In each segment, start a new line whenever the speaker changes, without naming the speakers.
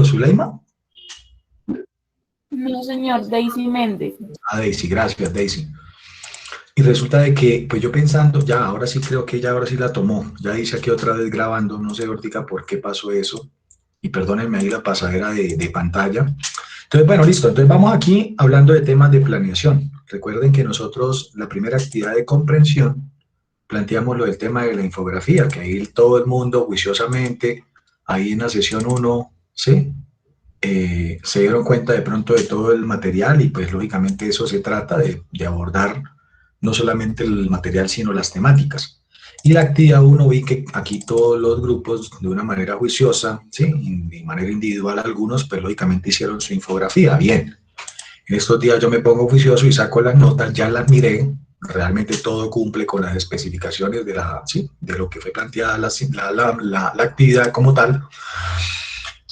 Zuleima?
No, señor, Daisy Méndez.
Ah, Daisy, gracias, Daisy. Y resulta de que, pues yo pensando, ya, ahora sí creo que ella ahora sí la tomó. Ya dice aquí otra vez grabando, no sé, Ortica, por qué pasó eso. Y perdónenme ahí la pasadera de pantalla. Entonces, bueno, listo. Entonces vamos aquí hablando de temas de planeación. Recuerden que nosotros, la primera actividad de comprensión, planteamos lo del tema de la infografía, que ahí todo el mundo juiciosamente, ahí en la sesión 1, ¿sí? Se dieron cuenta de pronto de todo el material y pues lógicamente eso se trata de abordar no solamente el material sino las temáticas. Y la actividad 1 vi que aquí todos los grupos de una manera juiciosa, ¿sí? De manera individual algunos pues lógicamente hicieron su infografía, bien. En estos días yo me pongo juicioso y saco las notas, ya las miré, realmente todo cumple con las especificaciones de, ¿sí? De lo que fue planteada la actividad como tal.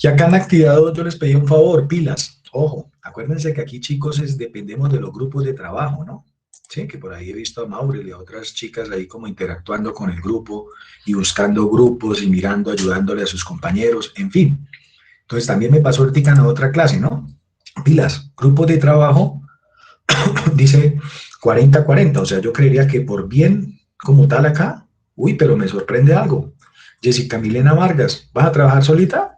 Y acá en la actividad 2 yo les pedí un favor, pilas, ojo, acuérdense que aquí chicos dependemos de los grupos de trabajo, ¿no? Sí, que por ahí he visto a Maurel y a otras chicas ahí como interactuando con el grupo y buscando grupos y mirando, ayudándole a sus compañeros, en fin. Entonces también me pasó ahorita en otra clase, ¿no? Pilas, grupos de trabajo, dice 40-40, o sea, yo creería que por bien como tal acá, uy, pero me sorprende algo. Jessica Milena Vargas, ¿vas a trabajar solita?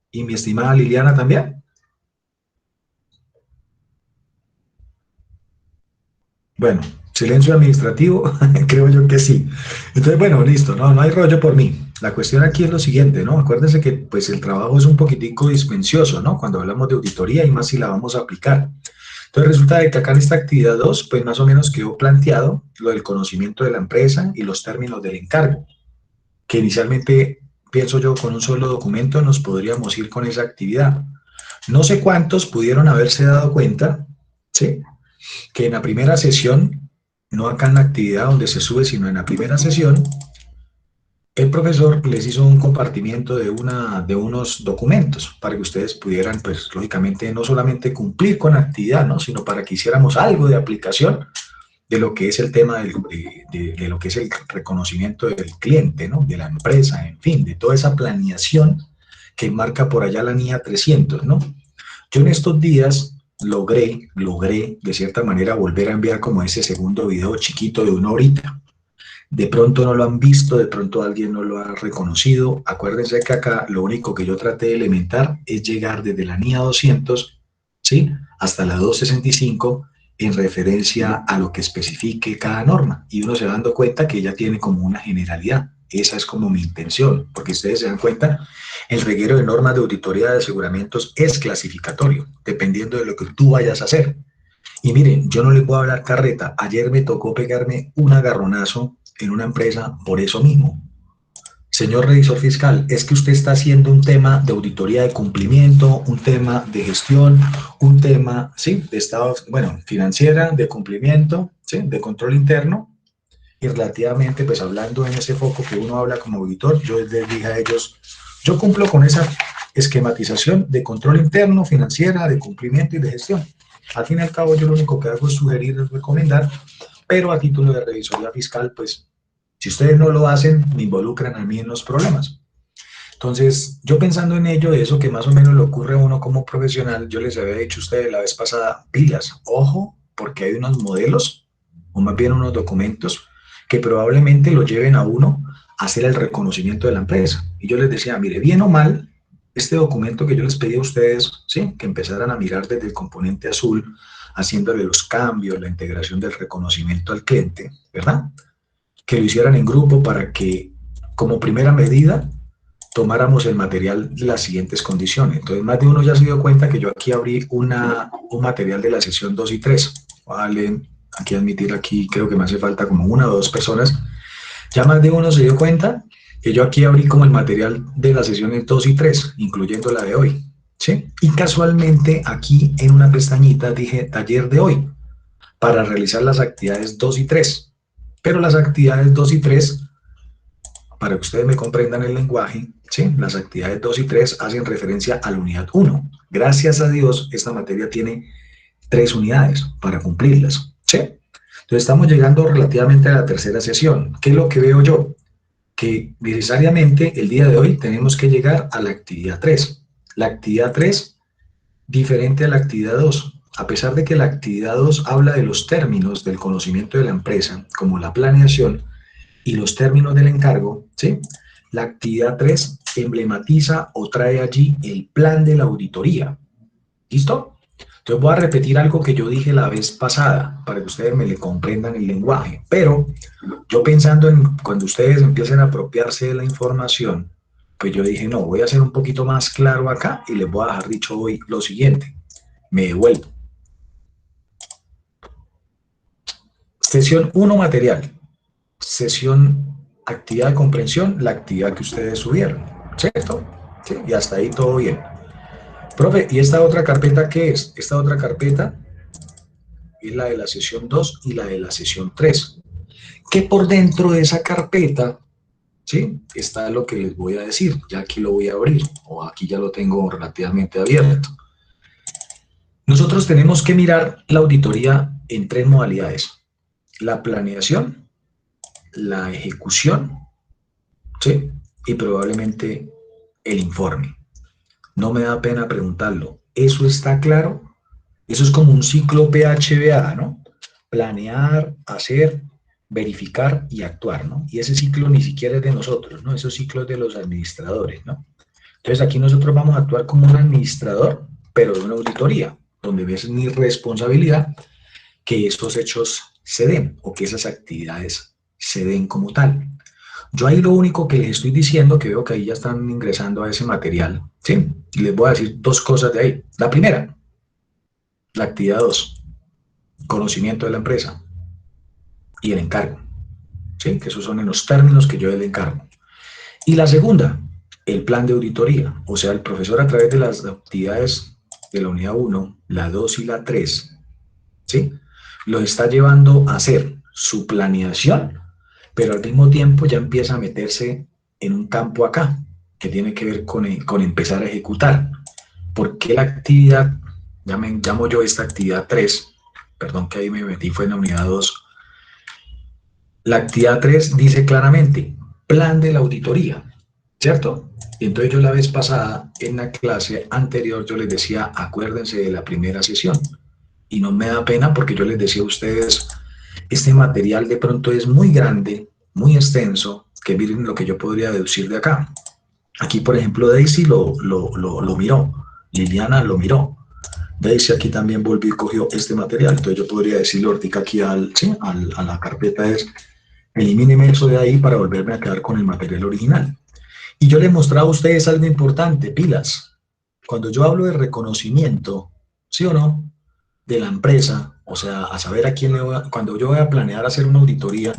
Y mi estimada Liliana también. Bueno, silencio administrativo, creo yo que sí. Entonces, bueno, listo, no hay rollo por mí. La cuestión aquí es lo siguiente, ¿no? Acuérdense que pues el trabajo es un poquitico dispensioso, ¿no? Cuando hablamos de auditoría y más si la vamos a aplicar. Entonces resulta de que acá en esta actividad 2, pues más o menos quedó planteado lo del conocimiento de la empresa y los términos del encargo, que inicialmente, pienso yo, con un solo documento nos podríamos ir con esa actividad. No sé cuántos pudieron haberse dado cuenta, ¿sí? Que en la primera sesión, no acá en la actividad donde se sube, sino en la primera sesión, el profesor les hizo un compartimiento de unos documentos para que ustedes pudieran, pues, lógicamente, no solamente cumplir con la actividad, ¿no? Sino para que hiciéramos algo de aplicación de lo que es el tema de lo que es el reconocimiento del cliente, ¿no? De la empresa, en fin, de toda esa planeación que marca por allá la NIA 300, ¿no? Yo en estos días logré de cierta manera volver a enviar como ese segundo video chiquito de 1 horita. De pronto no lo han visto, de pronto alguien no lo ha reconocido. Acuérdense que acá lo único que yo traté de elementar es llegar desde la NIA 200, ¿sí? Hasta la 265 en referencia a lo que especifique cada norma. Y uno se va dando cuenta que ella tiene como una generalidad. Esa es como mi intención, porque ustedes se dan cuenta, el reguero de normas de auditoría de aseguramientos es clasificatorio, dependiendo de lo que tú vayas a hacer. Y miren, yo no les voy a hablar carreta. Ayer me tocó pegarme un agarronazo en una empresa por eso mismo. Señor revisor fiscal, es que usted está haciendo un tema de auditoría de cumplimiento, un tema de gestión, un tema, sí, de estado, bueno, financiera, de cumplimiento, sí, de control interno. Y relativamente, pues hablando en ese foco que uno habla como auditor, yo les dije a ellos, yo cumplo con esa esquematización de control interno, financiera, de cumplimiento y de gestión. Al fin y al cabo, yo lo único que hago es sugerir, es recomendar, pero a título de revisoría fiscal, pues, si ustedes no lo hacen, me involucran a mí en los problemas. Entonces, yo pensando en ello, de eso que más o menos le ocurre a uno como profesional, yo les había dicho a ustedes la vez pasada, pilas, ojo, porque hay unos modelos, o más bien unos documentos, que probablemente lo lleven a uno a hacer el reconocimiento de la empresa. Y yo les decía, mire, bien o mal, este documento que yo les pedí a ustedes, ¿sí? Que empezaran a mirar desde el componente azul, haciéndole los cambios, la integración del reconocimiento al cliente, ¿verdad? Que lo hicieran en grupo para que, como primera medida, tomáramos el material de las siguientes condiciones. Entonces, más de uno ya se dio cuenta que yo aquí abrí un material de la sesión 2 y 3. Vale, aquí admitir, aquí creo que me hace falta como 1 o 2 personas. Ya más de uno se dio cuenta que yo aquí abrí como el material de las sesiones 2 y 3, incluyendo la de hoy, ¿sí? Y casualmente aquí en una pestañita dije taller de hoy, para realizar las actividades 2 y 3. Pero las actividades 2 y 3, para que ustedes me comprendan el lenguaje, ¿sí? Las actividades 2 y 3 hacen referencia a la unidad 1. Gracias a Dios, esta materia tiene 3 unidades para cumplirlas, ¿sí? Entonces estamos llegando relativamente a la tercera sesión. ¿Qué es lo que veo yo? Que necesariamente el día de hoy tenemos que llegar a la actividad 3. La actividad 3, diferente a la actividad 2. A pesar de que la actividad 2 habla de los términos del conocimiento de la empresa, como la planeación y los términos del encargo, ¿sí? La actividad 3 emblematiza o trae allí el plan de la auditoría. ¿Listo? Entonces voy a repetir algo que yo dije la vez pasada, para que ustedes me le comprendan el lenguaje, pero yo pensando en cuando ustedes empiecen a apropiarse de la información, pues yo dije, no, voy a ser un poquito más claro acá y les voy a dejar dicho hoy lo siguiente. Me devuelvo. Sesión 1, material. Sesión, actividad de comprensión, la actividad que ustedes subieron, ¿cierto? Sí, y hasta ahí todo bien. Profe, ¿y esta otra carpeta qué es? Esta otra carpeta es la de la sesión 2 y la de la sesión 3. Que por dentro de esa carpeta, ¿sí? Está lo que les voy a decir. Ya aquí lo voy a abrir, o aquí ya lo tengo relativamente abierto. Nosotros tenemos que mirar la auditoría en 3 modalidades. La planeación, la ejecución, ¿sí? Y probablemente el informe. No me da pena preguntarlo. ¿Eso está claro? Eso es como un ciclo PHBA, ¿no? Planear, hacer, verificar y actuar, ¿no? Y ese ciclo ni siquiera es de nosotros, ¿no? Esos ciclos de los administradores, ¿no? Entonces aquí nosotros vamos a actuar como un administrador, pero de una auditoría, donde es mi responsabilidad que estos hechos se den o que esas actividades se den como tal. Yo ahí lo único que les estoy diciendo, que veo que ahí ya están ingresando a ese material, ¿sí? Y les voy a decir 2 cosas de ahí. La primera, la actividad 2, conocimiento de la empresa y el encargo, ¿sí? Que esos son en los términos que yo le encargo. Y la segunda, el plan de auditoría, o sea, el profesor a través de las actividades de la unidad 1, la 2 y la 3, ¿sí? Lo está llevando a hacer su planeación, pero al mismo tiempo ya empieza a meterse en un campo acá, que tiene que ver con empezar a ejecutar. ¿Por qué la actividad, llamo yo esta actividad 3, perdón que ahí me metí, fue en la unidad 2, la actividad 3 dice claramente, plan de la auditoría, ¿cierto? Y entonces yo la vez pasada, en la clase anterior, yo les decía, acuérdense de la primera sesión. Y no me da pena porque yo les decía a ustedes, este material de pronto es muy grande, muy extenso, que miren lo que yo podría deducir de acá. Aquí, por ejemplo, Daisy lo miró, Liliana lo miró. Daisy aquí también volvió y cogió este material. Entonces yo podría decirle ahorita aquí a la carpeta es, elimíneme eso de ahí para volverme a quedar con el material original. Y yo les mostraba a ustedes algo importante, pilas. Cuando yo hablo de reconocimiento, ¿sí o no?, de la empresa, o sea, a saber a quién le voy a, cuando yo voy a planear hacer una auditoría,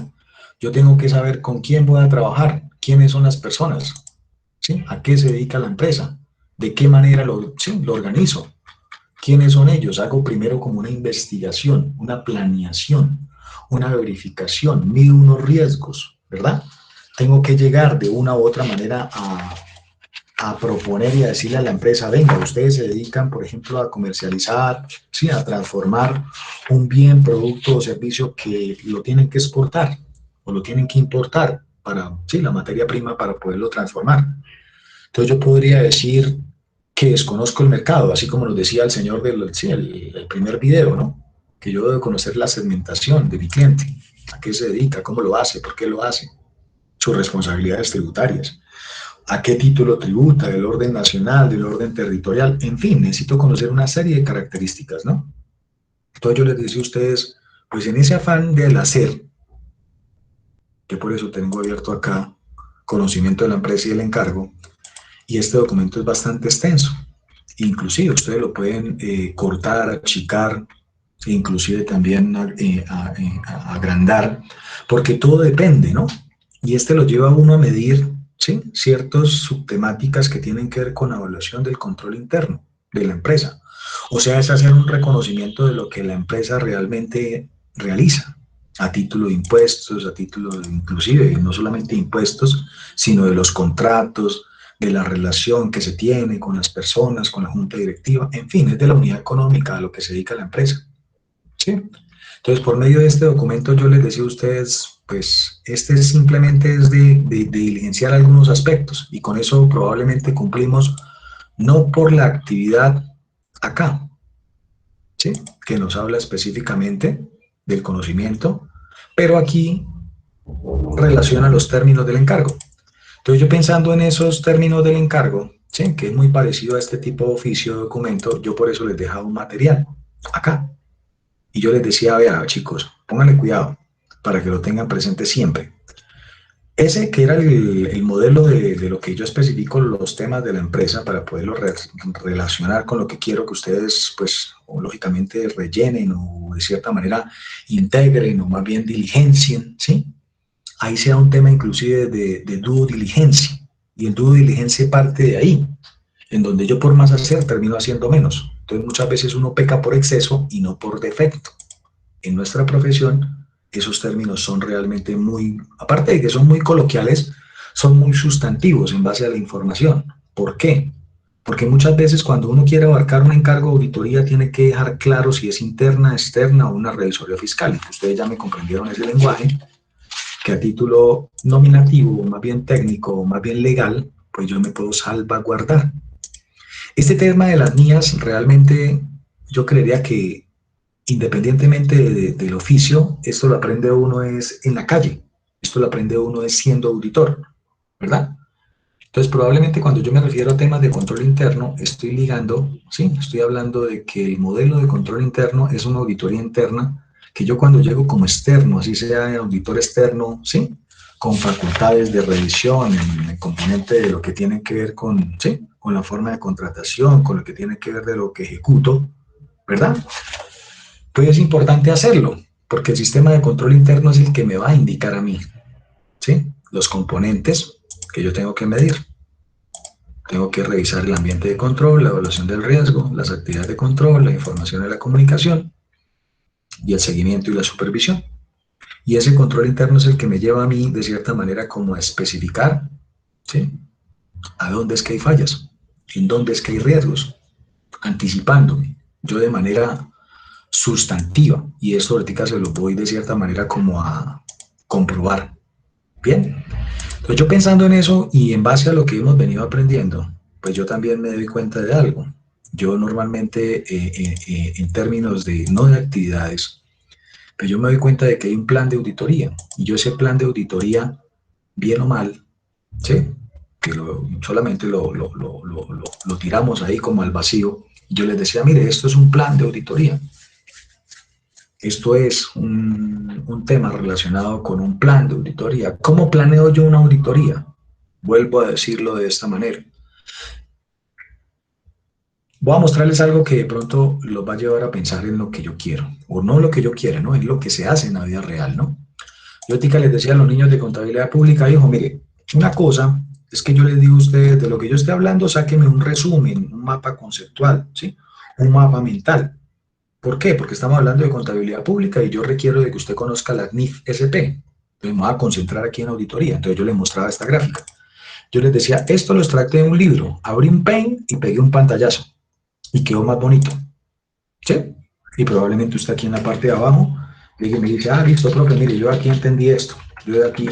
yo tengo que saber con quién voy a trabajar, quiénes son las personas, ¿sí? A qué se dedica la empresa, de qué manera sí, lo organizo, quiénes son ellos. Hago primero como una investigación, una planeación, una verificación, mido unos riesgos, ¿verdad? Tengo que llegar de una u otra manera a proponer y a decirle a la empresa, venga, ustedes se dedican, por ejemplo, a comercializar, ¿sí? A transformar un bien, producto o servicio que lo tienen que exportar o lo tienen que importar para, sí, la materia prima para poderlo transformar. Entonces yo podría decir que desconozco el mercado, así como nos decía el señor del sí, el primer video, ¿no? Que yo debo conocer la segmentación de mi cliente, a qué se dedica, cómo lo hace, por qué lo hace, sus responsabilidades tributarias, a qué título tributa, del orden nacional, del orden territorial, en fin, necesito conocer una serie de características, ¿no? Entonces yo les decía a ustedes, pues en ese afán del hacer, que por eso tengo abierto acá, conocimiento de la empresa y el encargo, y este documento es bastante extenso, inclusive ustedes lo pueden cortar, achicar, e inclusive también agrandar, porque todo depende, ¿no? Y este lo lleva a uno a medir, ¿sí?, ciertas subtemáticas que tienen que ver con la evaluación del control interno de la empresa. O sea, es hacer un reconocimiento de lo que la empresa realmente realiza, a título de impuestos, a título de, inclusive, no solamente impuestos, sino de los contratos, de la relación que se tiene con las personas, con la junta directiva, en fin, es de la unidad económica a lo que se dedica la empresa, ¿sí? Entonces, por medio de este documento yo les decía a ustedes, pues, este simplemente es de diligenciar algunos aspectos y con eso probablemente cumplimos no por la actividad acá, ¿sí? Que nos habla específicamente del conocimiento, pero aquí relaciona los términos del encargo. Entonces yo pensando en esos términos del encargo, ¿sí? Que es muy parecido a este tipo de oficio de documento, yo por eso les dejaba un material acá. Y yo les decía, vea chicos, pónganle cuidado para que lo tengan presente siempre. Ese que era el modelo de lo que yo especifico los temas de la empresa para poderlo relacionar con lo que quiero que ustedes, pues, o lógicamente rellenen o de cierta manera integren o más bien diligencien, ¿sí? Ahí sea un tema inclusive de due diligencia. Y el due diligencia parte de ahí, en donde yo por más hacer termino haciendo menos. Entonces muchas veces uno peca por exceso y no por defecto. En nuestra profesión, esos términos son realmente muy, aparte de que son muy coloquiales, son muy sustantivos en base a la información. ¿Por qué? Porque muchas veces cuando uno quiere abarcar un encargo de auditoría tiene que dejar claro si es interna, externa o una revisoría fiscal. Ustedes ya me comprendieron ese lenguaje, que a título nominativo, o más bien técnico, o más bien legal, pues yo me puedo salvaguardar. Este tema de las mías realmente yo creería que independientemente del oficio, esto lo aprende uno es en la calle, esto lo aprende uno es siendo auditor, ¿verdad? Entonces, probablemente cuando yo me refiero a temas de control interno, estoy ligando, sí, estoy hablando de que el modelo de control interno es una auditoría interna, que yo cuando llego como externo, así sea auditor externo, sí, con facultades de revisión, en el componente de lo que tiene que ver con, sí, con la forma de contratación, con lo que tiene que ver de lo que ejecuto, ¿verdad? Pues es importante hacerlo, porque el sistema de control interno es el que me va a indicar a mí, ¿sí? Los componentes que yo tengo que medir. Tengo que revisar el ambiente de control, la evaluación del riesgo, las actividades de control, la información de la comunicación y el seguimiento y la supervisión. Y ese control interno es el que me lleva a mí, de cierta manera, como a especificar, ¿sí? A dónde es que hay fallas, en dónde es que hay riesgos, anticipándome, yo de manera sustantiva, y esto ahorita se lo voy de cierta manera como a comprobar. Bien, entonces yo pensando en eso y en base a lo que hemos venido aprendiendo, pues yo también me doy cuenta de algo. Yo normalmente, en términos de, no de actividades, pero yo me doy cuenta de que hay un plan de auditoría, y yo ese plan de auditoría, bien o mal, ¿sí? Que solamente lo tiramos ahí como al vacío. Yo les decía, mire, esto es un plan de auditoría. Esto es un tema relacionado con un plan de auditoría. ¿Cómo planeo yo una auditoría? Vuelvo a decirlo de esta manera. Voy a mostrarles algo que de pronto los va a llevar a pensar en lo que yo quiero, o no lo que yo quiera, ¿no? Es lo que se hace en la vida real, ¿no? Yo ahorita les decía a los niños de contabilidad pública, hijo, mire, una cosa es que yo les digo a ustedes, de lo que yo esté hablando, sáquenme un resumen, un mapa conceptual, ¿sí? Un mapa mental. ¿Por qué? Porque estamos hablando de contabilidad pública y yo requiero de que usted conozca la NIF-SP. Entonces me voy a concentrar aquí en auditoría. Entonces yo les mostraba esta gráfica. Yo les decía, esto lo extracté de un libro, abrí un pen y pegué un pantallazo y quedó más bonito. ¿Sí? Y probablemente usted aquí en la parte de abajo me dice, ah, listo, profe, mire, yo aquí entendí esto. Yo de aquí,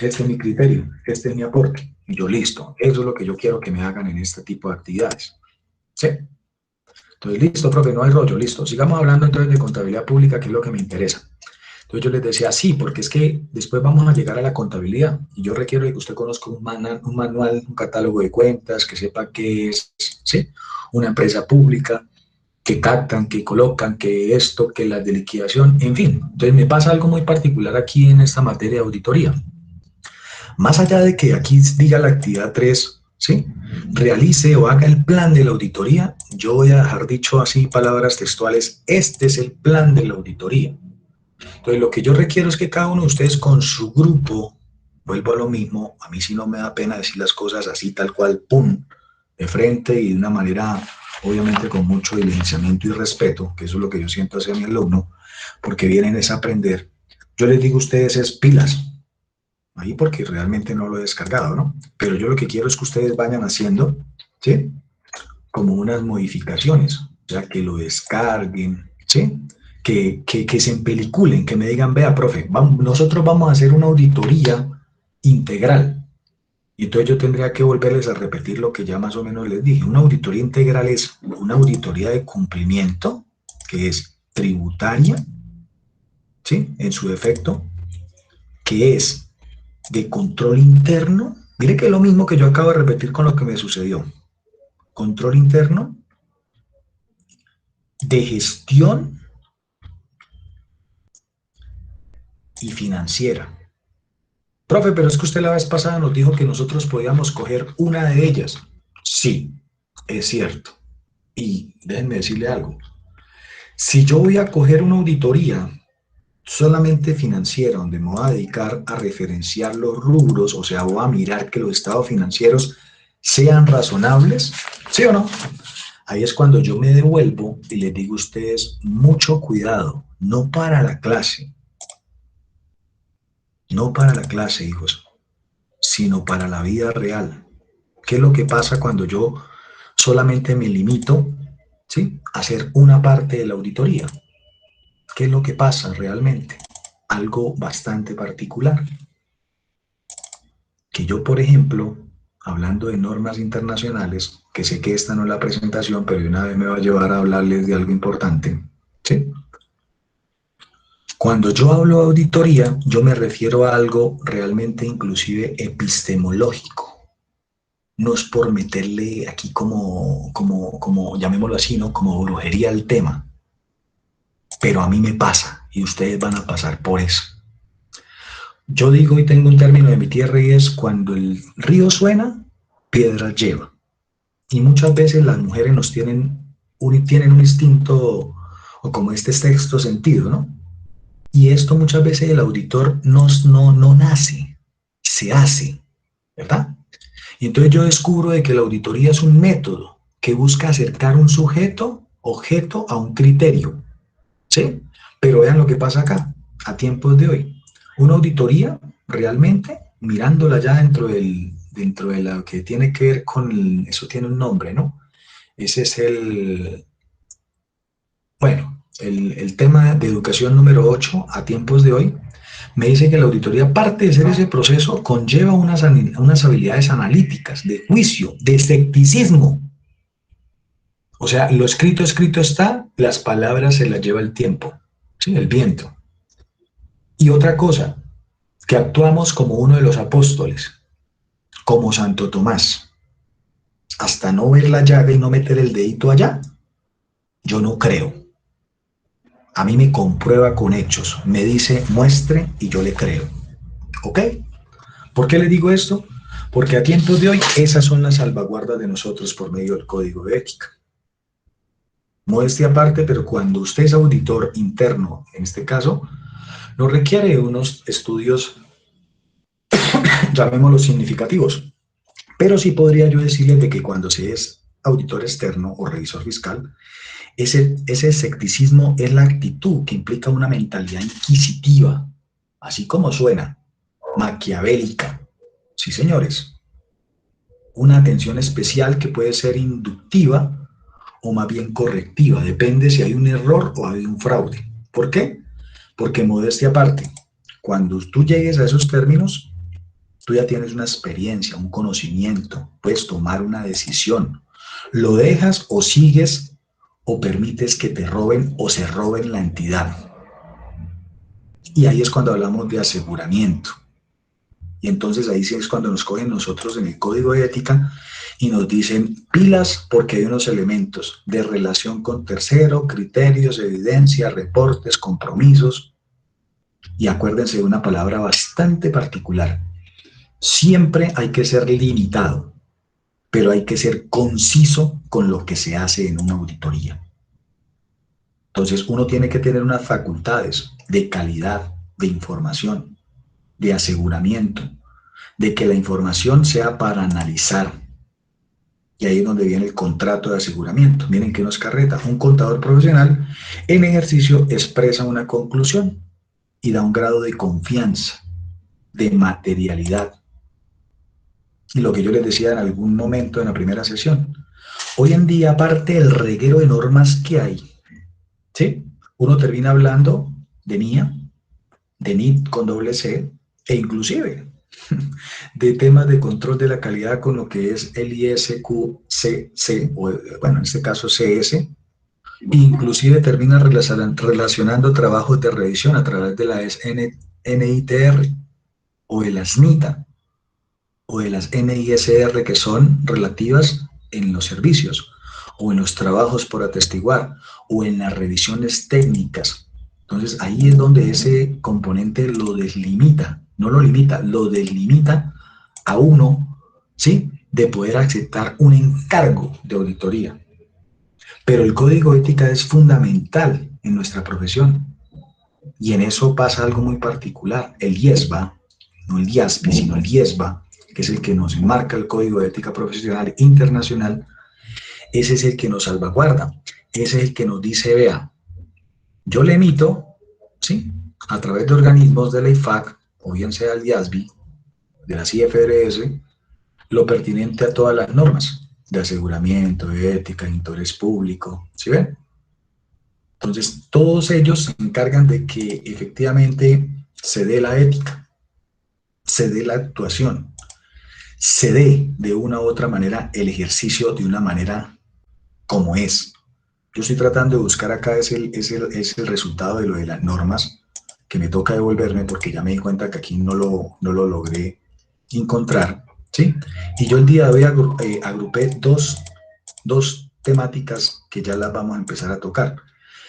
este es mi criterio, este es mi aporte. Y yo, listo, eso es lo que yo quiero que me hagan en este tipo de actividades. ¿Sí? Entonces, listo, profe, no hay rollo, listo. Sigamos hablando entonces de contabilidad pública, que es lo que me interesa. Entonces yo les decía, sí, porque es que después vamos a llegar a la contabilidad y yo requiero que usted conozca un manual, un catálogo de cuentas, que sepa qué es, ¿sí? Una empresa pública, que captan, que colocan, que esto, que la de liquidación, en fin. Entonces me pasa algo muy particular aquí en esta materia de auditoría. Más allá de que aquí diga la actividad 3, ¿sí? Realice o haga el plan de la auditoría, yo voy a dejar dicho así palabras textuales, este es el plan de la auditoría. Entonces lo que yo requiero es que cada uno de ustedes con su grupo, vuelvo a lo mismo, a mí sí no me da pena decir las cosas así tal cual, pum, de frente y de una manera obviamente con mucho diligenciamiento y respeto, que eso es lo que yo siento hacia mi alumno, porque vienen es a aprender. Yo les digo a ustedes es pilas, ahí porque realmente no lo he descargado, ¿no? Pero yo lo que quiero es que ustedes vayan haciendo, ¿sí? Como unas modificaciones, o sea, que lo descarguen, ¿sí? Que se empeliculen, que me digan, vea, profe, nosotros vamos a hacer una auditoría integral. Y entonces yo tendría que volverles a repetir lo que ya más o menos les dije. Una auditoría integral es una auditoría de cumplimiento, que es tributaria, ¿sí? En su defecto, que es de control interno. Mire que es lo mismo que yo acabo de repetir con lo que me sucedió. Control interno, de gestión y financiera. Profe, pero es que usted la vez pasada nos dijo que nosotros podíamos coger una de ellas. Sí, es cierto. Y déjenme decirle algo. Si yo voy a coger una auditoría solamente financiera, donde me voy a dedicar a referenciar los rubros, o sea, voy a mirar que los estados financieros sean razonables, ¿sí o no? Ahí es cuando yo me devuelvo y les digo a ustedes, mucho cuidado, no para la clase, no para la clase, hijos, sino para la vida real. ¿Qué es lo que pasa cuando yo solamente me limito, ¿sí?, a hacer una parte de la auditoría? ¿Qué es lo que pasa realmente? Algo bastante particular. Que yo, por ejemplo, hablando de normas internacionales, que sé que esta no es la presentación, pero de una vez me va a llevar a hablarles de algo importante, ¿sí? Cuando yo hablo de auditoría, yo me refiero a algo realmente inclusive epistemológico. No es por meterle aquí como llamémoslo así, ¿no?, como brujería al tema, pero a mí me pasa y ustedes van a pasar por eso. Yo digo y tengo un término de mi tierra y es: cuando el río suena, piedras lleva. Y muchas veces las mujeres tienen un instinto, o como este sexto sentido, ¿no? Y esto muchas veces el auditor no nace, se hace, ¿verdad? Y entonces yo descubro de que la auditoría es un método que busca acercar un sujeto, objeto, a un criterio, ¿sí? Pero vean lo que pasa acá, a tiempos de hoy. Una auditoría, realmente, mirándola ya dentro de lo que tiene que ver con, eso tiene un nombre, ¿no? Ese es el tema de educación número 8 a tiempos de hoy. Me dice que la auditoría, aparte de ser ese proceso, conlleva unas habilidades analíticas, de juicio, de escepticismo. O sea, lo escrito está, las palabras se las lleva el tiempo, ¿sí?, el viento. Y otra cosa, que actuamos como uno de los apóstoles, como Santo Tomás. Hasta no ver la llaga y no meter el dedito allá, yo no creo. A mí me comprueba con hechos, me dice muestre y yo le creo. ¿Ok? ¿Por qué le digo esto? Porque a tiempos de hoy esas son las salvaguardas de nosotros por medio del código de ética. Modestia aparte, pero cuando usted es auditor interno, en este caso, no requiere unos estudios, llamémoslos significativos, pero sí podría yo decirles de que cuando se es auditor externo o revisor fiscal, ese escepticismo es la actitud que implica una mentalidad inquisitiva, así como suena, maquiavélica. Sí, señores. Una atención especial que puede ser inductiva o más bien correctiva, depende si hay un error o hay un fraude. ¿Por qué? Porque, modestia aparte, cuando tú llegues a esos términos, tú ya tienes una experiencia, un conocimiento, puedes tomar una decisión. ¿Lo dejas o sigues o permites que te roben o se roben la entidad? Y ahí es cuando hablamos de aseguramiento. Y entonces ahí sí es cuando nos cogen nosotros en el código de ética y nos dicen pilas, porque hay unos elementos de relación con tercero, criterios, evidencia, reportes, compromisos. Y acuérdense de una palabra bastante particular: siempre hay que ser limitado, pero hay que ser conciso con lo que se hace en una auditoría. Entonces uno tiene que tener unas facultades de calidad, de información, de aseguramiento, de que la información sea para analizar. Y ahí es donde viene el contrato de aseguramiento. Miren que no es carreta. Un contador profesional en ejercicio expresa una conclusión y da un grado de confianza, de materialidad. Y lo que yo les decía en algún momento en la primera sesión, hoy en día, aparte del reguero de normas que hay, ¿sí?, uno termina hablando de NIA, de NIT con doble C, e inclusive de temas de control de la calidad con lo que es el ISQCC, o bueno, en este caso CS, inclusive termina relacionando trabajos de revisión a través de la NITR o de las NITA o de las NISR, que son relativas en los servicios o en los trabajos por atestiguar o en las revisiones técnicas. Entonces ahí es donde ese componente lo deslimita, no lo limita, lo deslimita a uno, ¿sí?, de poder aceptar un encargo de auditoría. Pero el código de ética es fundamental en nuestra profesión y en eso pasa algo muy particular. El IESBA, no el IASPI, sino el IESBA, que es el que nos enmarca el Código de Ética Profesional Internacional, ese es el que nos salvaguarda, ese es el que nos dice, vea, yo le emito, ¿sí?, a través de organismos de la IFAC, o bien sea el IASBI, de la IFRS, lo pertinente a todas las normas de aseguramiento, de ética, de interés público, ¿sí ven? Entonces, todos ellos se encargan de que efectivamente se dé la ética, se dé la actuación, se dé de una u otra manera el ejercicio de una manera como es. Yo estoy tratando de buscar acá es el resultado de lo de las normas, que me toca devolverme porque ya me di cuenta que aquí no lo logré encontrar, ¿sí? Y yo el día de hoy agrupé dos temáticas que ya las vamos a empezar a tocar.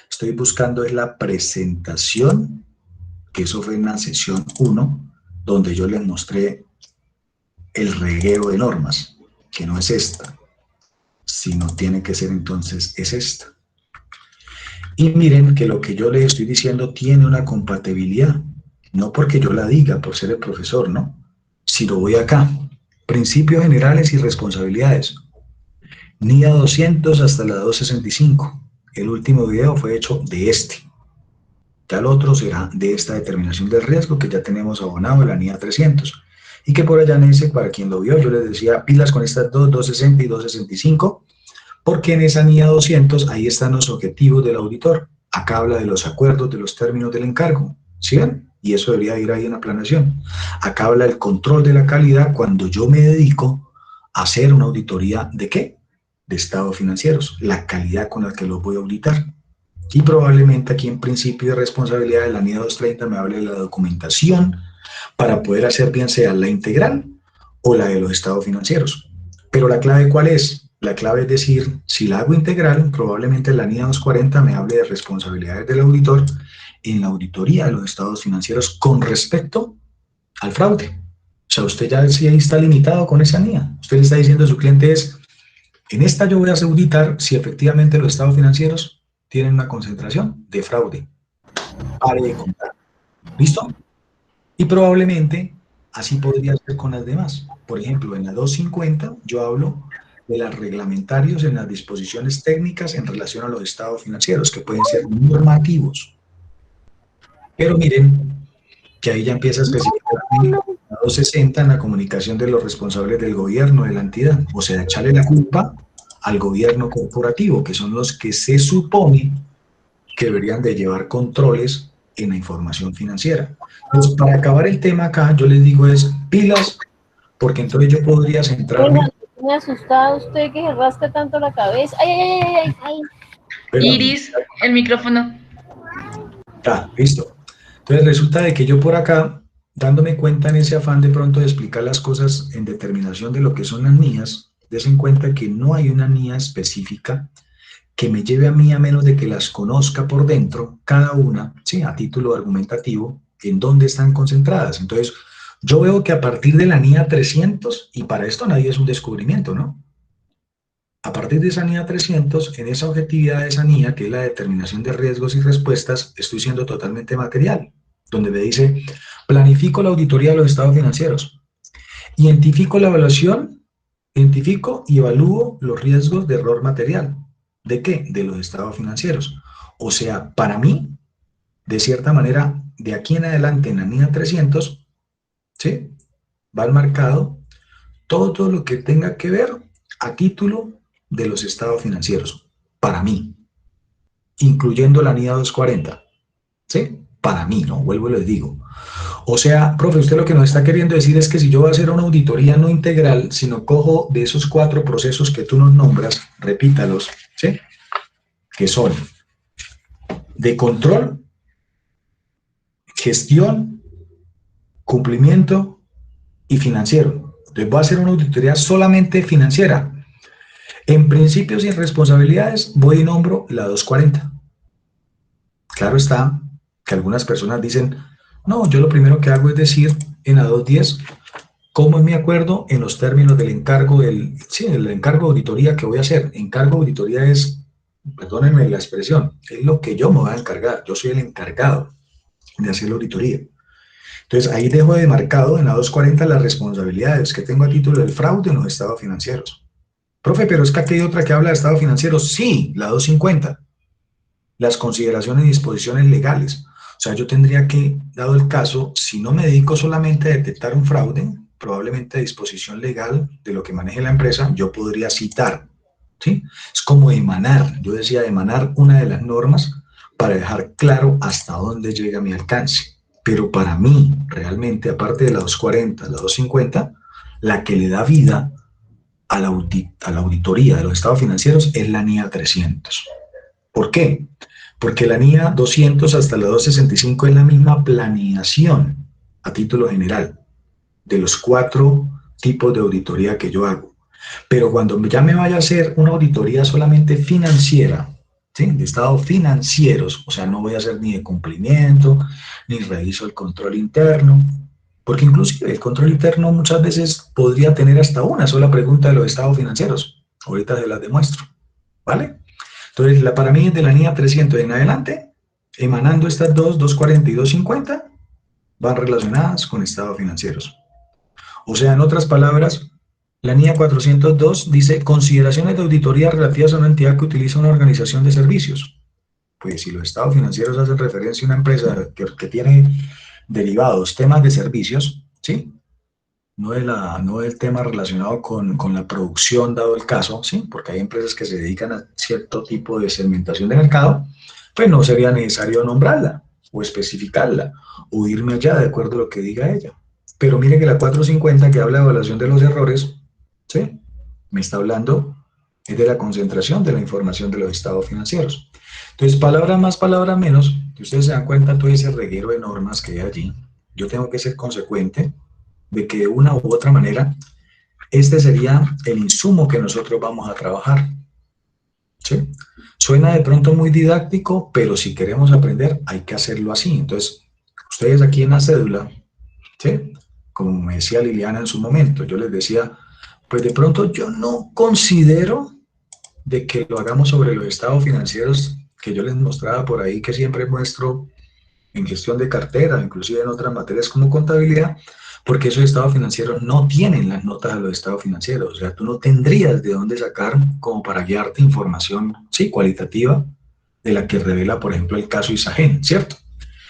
Estoy buscando es la presentación, que eso fue en la sesión 1, donde yo les mostré el reguero de normas, que no es esta, sino tiene que ser entonces es esta. Y miren que lo que yo les estoy diciendo tiene una compatibilidad, no porque yo la diga por ser el profesor, ¿no? Si lo voy acá, principios generales y responsabilidades, NIA 200 hasta la 265. El último video fue hecho de este. Ya el otro será de esta determinación del riesgo que ya tenemos abonado, la NIA 300. Y que por allá en ese, para quien lo vio, yo les decía pilas con estas dos, 260 y 265, porque en esa NIA 200 ahí están los objetivos del auditor. Acá habla de los acuerdos, de los términos del encargo. ¿Sí ven? Y eso debería ir ahí en la planeación. Acá habla del control de la calidad cuando yo me dedico a hacer una auditoría ¿de qué? De estados financieros, la calidad con la que los voy a auditar. Y probablemente aquí en principio de responsabilidad de la NIA 230 me hable de la documentación para poder hacer bien sea la integral o la de los estados financieros. Pero la clave ¿cuál es? La clave es decir, si la hago integral, probablemente la NIA 240 me hable de responsabilidades del auditor en la auditoría de los estados financieros con respecto al fraude. O sea, usted ya sí ahí está limitado con esa NIA. Usted le está diciendo a su cliente en esta yo voy a auditar si efectivamente los estados financieros tienen una concentración de fraude. Pare de contar. ¿Listo? Y probablemente así podría ser con las demás. Por ejemplo, en la 250 yo hablo de los reglamentarios en las disposiciones técnicas en relación a los estados financieros, que pueden ser normativos. Pero miren que ahí ya empieza a especificar en la 260 en la comunicación de los responsables del gobierno, de la entidad. O sea, echarle la culpa al gobierno corporativo, que son los que se supone que deberían de llevar controles en la información financiera. Entonces, para acabar el tema acá, yo les digo es pilas, porque entonces yo podría centrarme...
Me asustado usted que se rasca tanto la cabeza. ¡Ay, ay, ay, ay, ay!
Pero,
Iris, el micrófono.
ya, listo. Entonces resulta de que yo por acá, dándome cuenta en ese afán de pronto de explicar las cosas en determinación de lo que son las NIAs, des en cuenta que no hay una NIA específica que me lleve a mí a menos de que las conozca por dentro, cada una, sí, a título argumentativo, en dónde están concentradas. Entonces, yo veo que a partir de la NIA 300, y para esto nadie es un descubrimiento, ¿no? A partir de esa NIA 300, en esa objetividad de esa NIA, que es la determinación de riesgos y respuestas, estoy siendo totalmente material, donde me dice, planifico la auditoría de los estados financieros, identifico la evaluación, identifico y evalúo los riesgos de error material. ¿De qué? De los estados financieros. O sea, para mí, de cierta manera, de aquí en adelante en la NIA 300, ¿sí?, va marcado todo lo que tenga que ver a título de los estados financieros, para mí, incluyendo la NIA 240, ¿sí? Para mí, ¿no? Vuelvo y les digo. O sea, profe, usted lo que nos está queriendo decir es que si yo voy a hacer una auditoría no integral, sino cojo de esos 4 procesos que tú nos nombras, repítalos, ¿sí? Que son de control, gestión, cumplimiento y financiero. Entonces voy a hacer una auditoría solamente financiera. En principios y responsabilidades voy y nombro la 240. Claro está que algunas personas dicen, no, yo lo primero que hago es decir en la 210 cómo es mi acuerdo en los términos del encargo, el encargo de auditoría que voy a hacer. Encargo de auditoría es, perdónenme la expresión, es lo que yo me voy a encargar. Yo soy el encargado de hacer la auditoría. Entonces ahí dejo de marcado en la 240 las responsabilidades que tengo a título del fraude en los estados financieros. Profe, pero es que aquí hay otra que habla de estados financieros. Sí, la 250. Las consideraciones y disposiciones legales. O sea, yo tendría que, dado el caso, si no me dedico solamente a detectar un fraude, probablemente a disposición legal de lo que maneje la empresa, yo podría citar, ¿sí? Es como emanar, yo decía emanar una de las normas para dejar claro hasta dónde llega mi alcance. Pero para mí, realmente, aparte de la 240, la 250, la que le da vida a la auditoría de los estados financieros es la NIA 300. ¿Por qué? Porque la NIA 200 hasta la 265 es la misma planeación a título general de los 4 tipos de auditoría que yo hago. Pero cuando ya me vaya a hacer una auditoría solamente financiera, ¿sí? De estados financieros, o sea, no voy a hacer ni de cumplimiento, ni reviso el control interno, porque inclusive el control interno muchas veces podría tener hasta una sola pregunta de los estados financieros. Ahorita se las demuestro, ¿vale? Entonces, para mí, de la NIA 300 en adelante, emanando estas 240 y 250, van relacionadas con estados financieros. O sea, en otras palabras, la NIA 402 dice consideraciones de auditoría relativas a una entidad que utiliza una organización de servicios. Pues si los estados financieros hacen referencia a una empresa que tiene derivados, temas de servicios, ¿sí? No del tema relacionado con la producción, dado el caso, ¿sí? Porque hay empresas que se dedican a cierto tipo de segmentación de mercado, pues no sería necesario nombrarla o especificarla o irme allá de acuerdo a lo que diga ella. Pero mire que la 450 que habla de evaluación de los errores, ¿sí? Me está hablando es de la concentración de la información de los estados financieros. Entonces, palabra más, palabra menos, que ustedes se dan cuenta todo ese reguero de normas que hay allí, yo tengo que ser consecuente de que de una u otra manera, este sería el insumo que nosotros vamos a trabajar, ¿sí? Suena de pronto muy didáctico, pero si queremos aprender, hay que hacerlo así. Entonces, ustedes aquí en la cédula, ¿sí? Como me decía Liliana en su momento, yo les decía, pues de pronto yo no considero de que lo hagamos sobre los estados financieros que yo les mostraba por ahí, que siempre muestro en gestión de cartera, inclusive en otras materias como contabilidad, porque esos estados financieros no tienen las notas de los estados financieros. O sea, tú no tendrías de dónde sacar como para guiarte información, sí, cualitativa, de la que revela, por ejemplo, el caso Isagen, ¿cierto?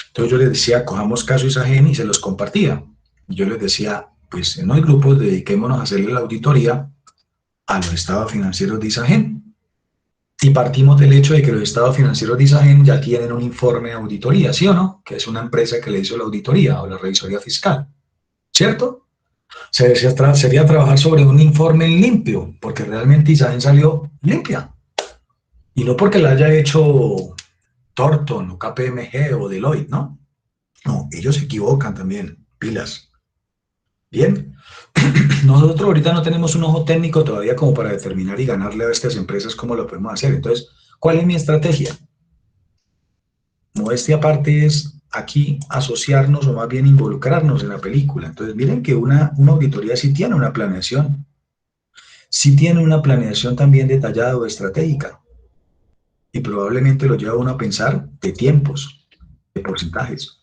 Entonces yo les decía, cojamos caso Isagen y se los compartía. Yo les decía, pues en los grupos dediquémonos a hacerle la auditoría a los estados financieros de Isagen. Y partimos del hecho de que los estados financieros de Isagen ya tienen un informe de auditoría, ¿sí o no? Que es una empresa que le hizo la auditoría o la revisoría fiscal, ¿cierto? Sería trabajar sobre un informe limpio, porque realmente Isagen salió limpia. Y no porque la haya hecho Thornton o KPMG o Deloitte, ¿no? No, ellos se equivocan también, pilas. Bien, nosotros ahorita no tenemos un ojo técnico todavía como para determinar y ganarle a estas empresas cómo lo podemos hacer. Entonces, ¿cuál es mi estrategia? Modestia aparte es aquí asociarnos o más bien involucrarnos en la película. Entonces, miren que una auditoría sí tiene una planeación. Sí tiene una planeación también detallada o estratégica. Y probablemente lo lleva a uno a pensar de tiempos, de porcentajes.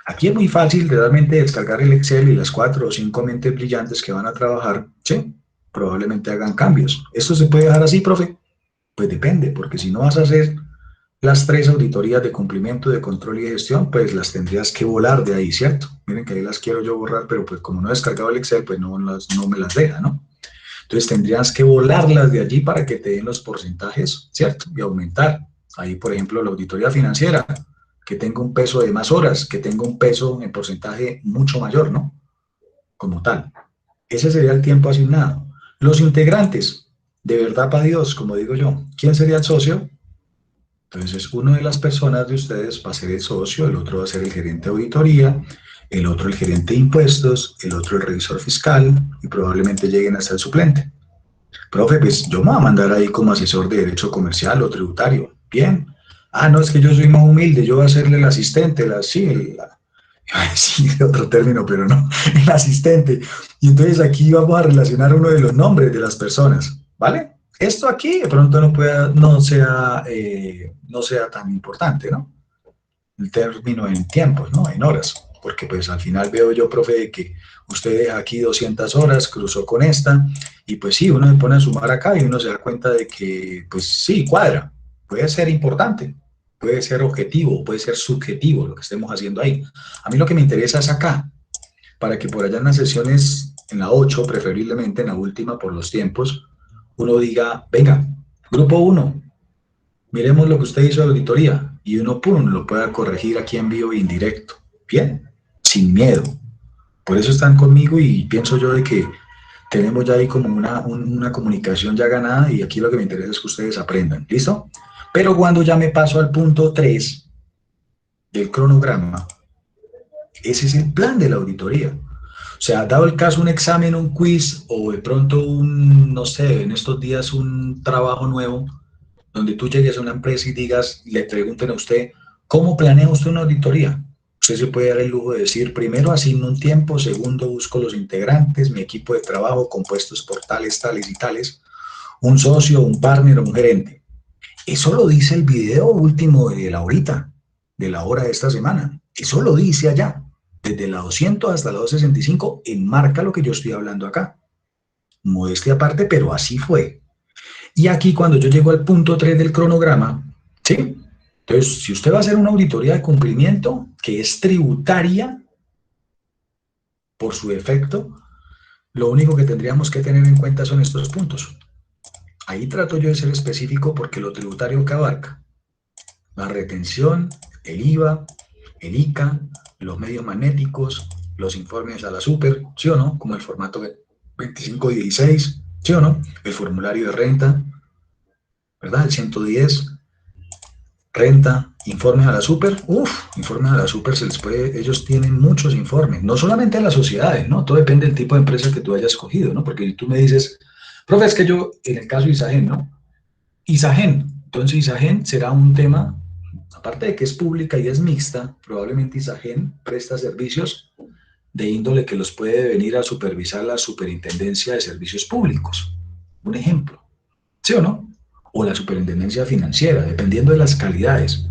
Aquí es muy fácil realmente descargar el Excel y las 4 o 5 mentes brillantes que van a trabajar, ¿sí? Probablemente hagan cambios. ¿Esto se puede dejar así, profe? Pues depende, porque si no vas a hacer las 3 auditorías de cumplimiento, de control y de gestión, pues las tendrías que volar de ahí, ¿cierto? Miren que ahí las quiero yo borrar, pero pues como no he descargado el Excel, pues no me las deja, ¿no? Entonces tendrías que volarlas de allí para que te den los porcentajes, ¿cierto? Y aumentar. Ahí, por ejemplo, la auditoría financiera, que tenga un peso de más horas, que tenga un peso en porcentaje mucho mayor, ¿no? Como tal. Ese sería el tiempo asignado. Los integrantes, de verdad para Dios, como digo yo, ¿quién sería el socio? Entonces, una de las personas de ustedes va a ser el socio, el otro va a ser el gerente de auditoría, el otro el gerente de impuestos, el otro el revisor fiscal y probablemente lleguen hasta el suplente. Profe, pues yo me voy a mandar ahí como asesor de derecho comercial o tributario. Bien. Ah, no, es que yo soy más humilde, yo voy a serle el asistente, iba a decir otro término, pero no, el asistente. Y entonces aquí vamos a relacionar uno de los nombres de las personas, ¿vale? Esto aquí de pronto no sea tan importante, ¿no? El término en tiempos, ¿no? En horas, porque pues al final veo yo, profe, de que usted deja aquí 200 horas, cruzó con esta, y pues sí, uno se pone a sumar acá y uno se da cuenta de que, pues sí, cuadra, puede ser importante, puede ser objetivo, puede ser subjetivo lo que estemos haciendo ahí. A mí lo que me interesa es acá, para que por allá en las sesiones, en la 8, preferiblemente en la última por los tiempos, uno diga, venga, grupo 1, miremos lo que usted hizo de auditoría y uno, pum, lo pueda corregir aquí en vivo e indirecto. Bien, sin miedo. Por eso están conmigo y pienso yo de que tenemos ya ahí como una comunicación ya ganada y aquí lo que me interesa es que ustedes aprendan. ¿Listo? Pero cuando ya me paso al punto 3 del cronograma, ese es el plan de la auditoría. O sea, dado el caso un examen, un quiz o de pronto no sé, en estos días un trabajo nuevo, donde tú llegues a una empresa y digas, le pregunten a usted, ¿cómo planea usted una auditoría? Usted se puede dar el lujo de decir, primero asigno un tiempo, segundo busco los integrantes, mi equipo de trabajo compuestos por tales, tales y tales, un socio, un partner o un gerente. Eso lo dice el video último de la horita, de la hora de esta semana. Eso lo dice allá. Desde la 200 hasta la 265 enmarca lo que yo estoy hablando acá. Modestia aparte, pero así fue. Y aquí cuando yo llego al punto 3 del cronograma, ¿sí? Entonces, si usted va a hacer una auditoría de cumplimiento, que es tributaria, por su efecto, lo único que tendríamos que tener en cuenta son estos puntos. Ahí trato yo de ser específico porque lo tributario que abarca, la retención, el IVA, el ICA, los medios magnéticos, los informes a la super, ¿sí o no? Como el formato 2516, ¿sí o no? El formulario de renta, ¿verdad? El 110, renta, informes a la super, informes a la super se les puede, ellos tienen muchos informes, no solamente a las sociedades, ¿no? Todo depende del tipo de empresa que tú hayas escogido, ¿no? Porque si tú me dices, profe, es que yo, en el caso de Isagen, ¿no? Isagen, entonces Isagen será un tema, aparte de que es pública y es mixta, probablemente Isagen presta servicios de índole que los puede venir a supervisar la Superintendencia de Servicios Públicos, un ejemplo, ¿sí o no? O la Superintendencia Financiera, dependiendo de las calidades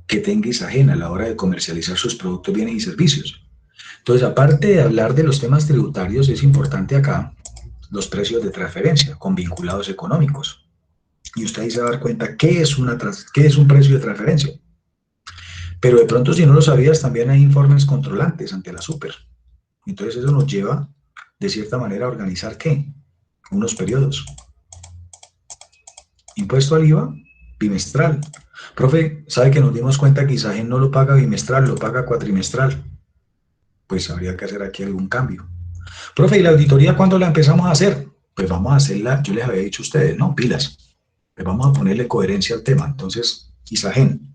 que tenga Isagen a la hora de comercializar sus productos, bienes y servicios. Entonces, aparte de hablar de los temas tributarios, es importante acá los precios de transferencia con vinculados económicos. Y usted ahí se va a dar cuenta qué es un precio de transferencia. Pero de pronto, si no lo sabías, también hay informes controlantes ante la super. Entonces, eso nos lleva, de cierta manera, a organizar ¿qué? Unos periodos. Impuesto al IVA, bimestral. Profe, ¿sabe que nos dimos cuenta que Isagen no lo paga bimestral, lo paga cuatrimestral? Pues habría que hacer aquí algún cambio. Profe, ¿y la auditoría cuándo la empezamos a hacer? Pues vamos a hacerla, yo les había dicho a ustedes, ¿no? Pilas. Pues vamos a ponerle coherencia al tema. Entonces, Isagen,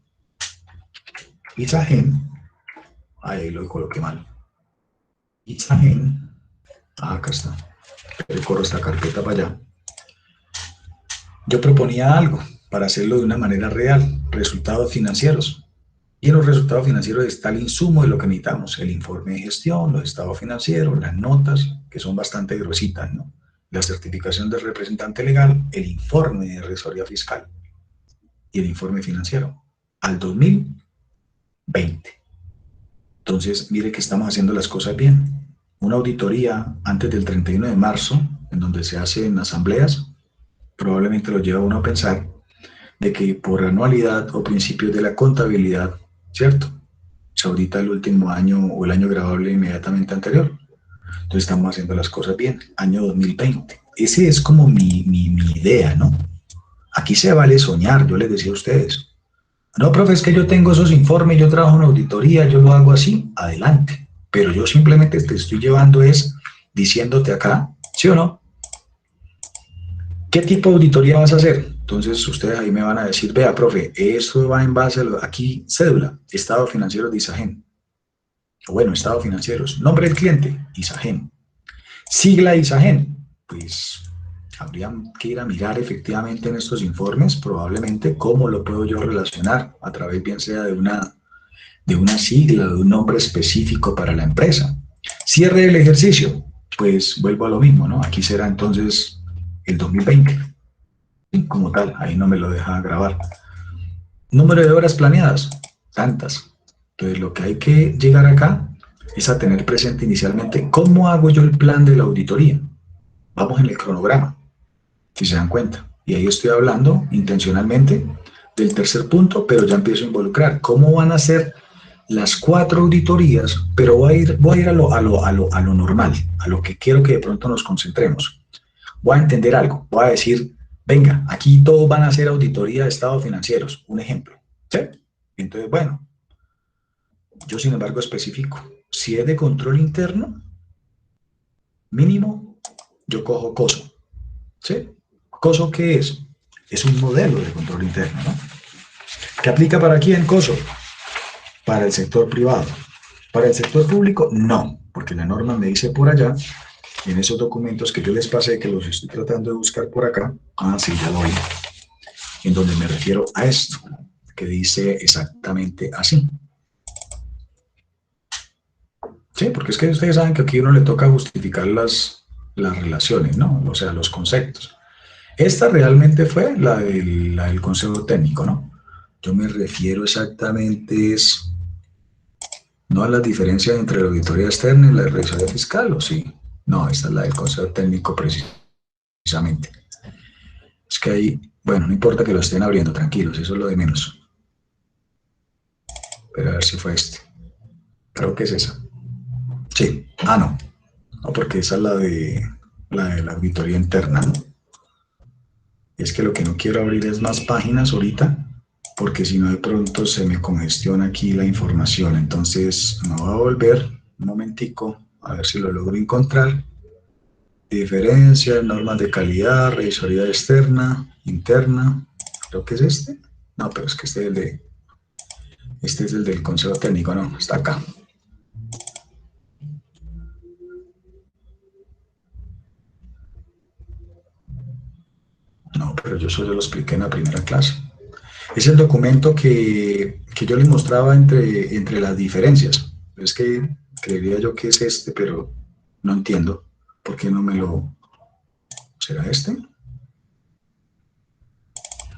ahí lo coloqué mal. Isagen, acá está. Recorro esta carpeta para allá. Yo proponía algo para hacerlo de una manera real, resultados financieros. Y en los resultados financieros está el insumo de lo que necesitamos, el informe de gestión, los estados financieros, las notas, que son bastante gruesitas, ¿no? La certificación del representante legal, el informe de asesoría fiscal y el informe financiero al 2020. Entonces, mire que estamos haciendo las cosas bien. Una auditoría antes del 31 de marzo, en donde se hacen asambleas, probablemente lo lleva a uno a pensar de que por anualidad o principios de la contabilidad, ¿cierto? Se audita el último año o el año grabable inmediatamente anterior. Entonces estamos haciendo las cosas bien. Año 2020. Ese es como mi idea, ¿no? Aquí se vale soñar, yo les decía a ustedes. No, profe, es que yo tengo esos informes, yo trabajo en auditoría, yo lo hago así, adelante. Pero yo simplemente te estoy llevando es diciéndote acá, ¿sí o no? ¿Qué tipo de auditoría vas a hacer? Entonces ustedes ahí me van a decir, vea, profe, esto va en base a aquí, cédula, estado financiero de Isagen. Bueno, estado financieros, nombre del cliente, Isagen. Sigla Isagen, pues habría que ir a mirar efectivamente en estos informes, probablemente, cómo lo puedo yo relacionar a través, bien sea de una sigla, de un nombre específico para la empresa. Cierre del ejercicio, pues vuelvo a lo mismo, ¿no? Aquí será entonces el 2020, como tal, ahí no me lo deja grabar. Número de horas planeadas, tantas. Entonces lo que hay que llegar acá es a tener presente inicialmente cómo hago yo el plan de la auditoría. Vamos en el cronograma, si se dan cuenta. Y ahí estoy hablando intencionalmente del tercer punto, pero ya empiezo a involucrar cómo van a ser las 4 auditorías, pero voy a ir a lo normal, a lo que quiero que de pronto nos concentremos. Voy a entender algo, voy a decir, venga, aquí todos van a hacer auditoría de estados financieros, un ejemplo. ¿Sí? Entonces, bueno, yo sin embargo especifico, si es de control interno, mínimo, yo cojo COSO. ¿Sí? ¿COSO qué es? Es un modelo de control interno, ¿no? ¿Qué aplica para quién, COSO? Para el sector privado. Para el sector público, no, porque la norma me dice por allá, en esos documentos que yo les pasé, que los estoy tratando de buscar por acá, sí, ya lo vi, en donde me refiero a esto, que dice exactamente así. Sí, porque es que ustedes saben que aquí a uno le toca justificar las relaciones, ¿no? O sea, los conceptos. Esta realmente fue la del consejo técnico, ¿no? Yo me refiero exactamente es, no a las diferencias entre la auditoría externa y la revisoría fiscal, ¿o sí? No, esta es la del consejo técnico precisamente. Es que ahí, bueno, no importa que lo estén abriendo, tranquilos, eso es lo de menos. Pero a ver si fue este. Creo que es esa. Sí. Ah, no. No, porque esa es la auditoría interna, ¿no? Es que lo que no quiero abrir es más páginas ahorita, porque si no de pronto se me congestiona aquí la información. Entonces me voy a volver un momentico a ver si lo logro encontrar. Diferencias, normas de calidad, revisoría externa, interna. Creo que es este. No, pero es que este es el del consejo técnico, no, está acá. No, pero yo solo lo expliqué en la primera clase. Es el documento que yo les mostraba entre las diferencias. Es que creería yo que es este, pero no entiendo por qué no me lo... ¿Será este?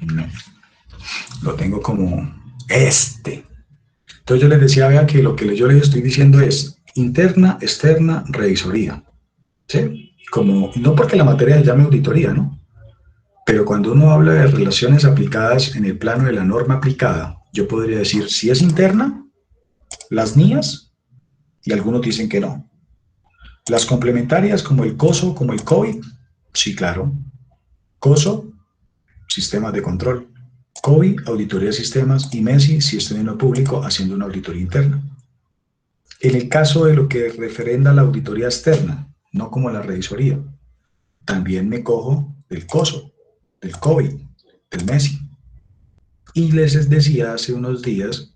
No, lo tengo como este. Entonces yo les decía, vea que lo que yo les estoy diciendo es interna, externa, revisoría. ¿Sí? Como, no porque la materia se llame auditoría, ¿no? Pero cuando uno habla de relaciones aplicadas en el plano de la norma aplicada, yo podría decir, si es interna, las NIAs, y algunos dicen que no. Las complementarias como el COSO, como el COVID, sí, claro. COSO, sistemas de control. COVID, auditoría de sistemas, y MESI, si estoy en lo público, haciendo una auditoría interna. En el caso de lo que referenda a la auditoría externa, no como la revisoría, también me cojo del COSO, del COVID, del MESI. Y les decía hace unos días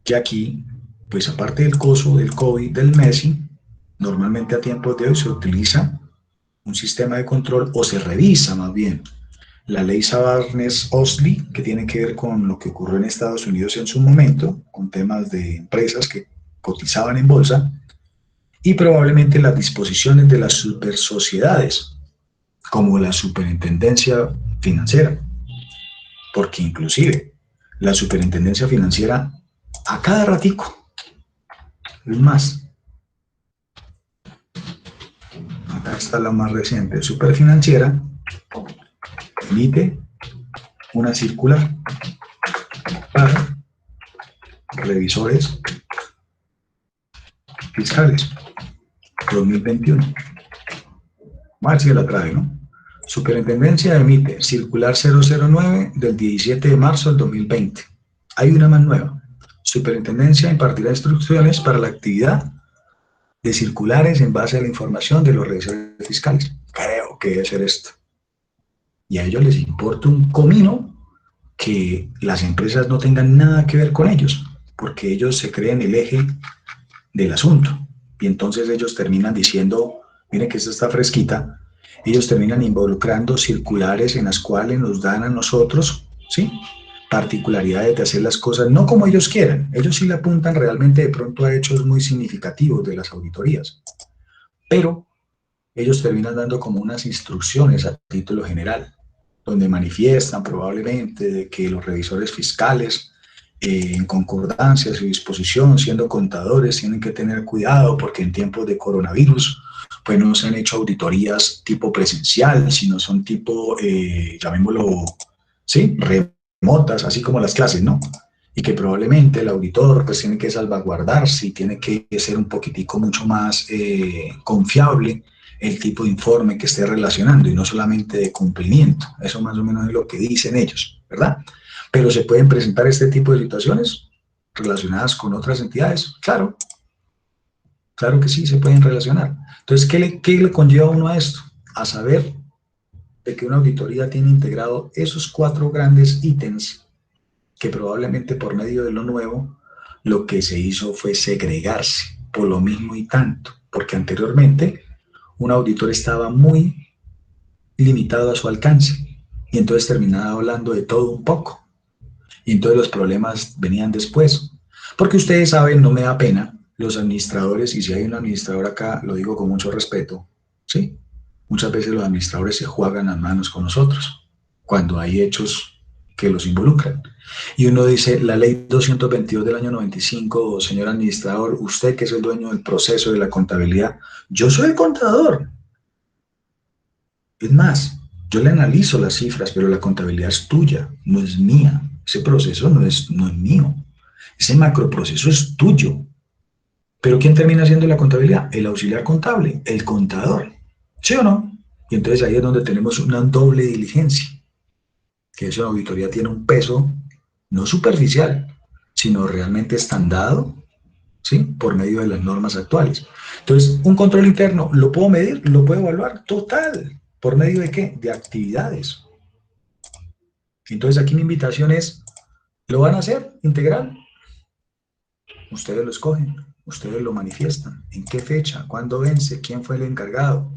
que aquí, pues aparte del COSO, del COVID, del MESI, normalmente a tiempos de hoy se utiliza un sistema de control o se revisa más bien la ley Sarbanes-Oxley, que tiene que ver con lo que ocurrió en Estados Unidos en su momento, con temas de empresas que cotizaban en bolsa, y probablemente las disposiciones de las supersociedades, como la superintendencia financiera, porque inclusive la superintendencia financiera a cada ratico, es más, acá está la más reciente, Superfinanciera, emite una circular para revisores fiscales 2021. Vamos a ver si la trae, ¿no? Superintendencia emite circular 009 del 17 de marzo del 2020. Hay una más nueva. Superintendencia impartirá instrucciones para la actividad de circulares en base a la información de los revisores fiscales. Creo que debe ser esto. Y a ellos les importa un comino que las empresas no tengan nada que ver con ellos, porque ellos se creen el eje del asunto. Y entonces ellos terminan diciendo, miren que esta está fresquita, ellos terminan involucrando circulares en las cuales nos dan a nosotros, ¿sí?, particularidades de hacer las cosas no como ellos quieran. Ellos sí le apuntan realmente de pronto a hechos muy significativos de las auditorías, pero ellos terminan dando como unas instrucciones a título general, donde manifiestan probablemente de que los revisores fiscales, en concordancia a su disposición, siendo contadores, tienen que tener cuidado porque en tiempos de coronavirus pues no se han hecho auditorías tipo presencial, sino son tipo, llamémoslo, ¿sí?, remotas, así como las clases, ¿no? Y que probablemente el auditor pues tiene que salvaguardarse y tiene que ser un poquitico mucho más confiable el tipo de informe que esté relacionando y no solamente de cumplimiento. Eso más o menos es lo que dicen ellos, ¿verdad? Pero se pueden presentar este tipo de situaciones relacionadas con otras entidades, claro. Claro que sí, se pueden relacionar. Entonces, ¿qué le conlleva a uno a esto? A saber de que una auditoría tiene integrado esos 4 grandes ítems que probablemente por medio de lo nuevo, lo que se hizo fue segregarse por lo mismo y tanto, porque anteriormente un auditor estaba muy limitado a su alcance y entonces terminaba hablando de todo un poco y entonces los problemas venían después. Porque ustedes saben, no me da pena, los administradores, y si hay un administrador acá, lo digo con mucho respeto, ¿sí? Muchas veces los administradores se juegan las manos con nosotros cuando hay hechos que los involucran. Y uno dice, la ley 222 del año 95, señor administrador, usted que es el dueño del proceso de la contabilidad, yo soy el contador. Es más, yo le analizo las cifras, pero la contabilidad es tuya, no es mía. Ese proceso no es mío. Ese macroproceso es tuyo. ¿Pero quién termina haciendo la contabilidad? El auxiliar contable, el contador. ¿Sí o no? Y entonces ahí es donde tenemos una doble diligencia, que esa auditoría tiene un peso no superficial, sino realmente estandado, ¿sí?, por medio de las normas actuales. Entonces, un control interno, ¿lo puedo medir? ¿Lo puedo evaluar? Total. ¿Por medio de qué? De actividades. Entonces, aquí mi invitación es, ¿lo van a hacer integral? Ustedes lo escogen, ustedes lo manifiestan. ¿En qué fecha? ¿Cuándo vence? ¿Quién fue el encargado?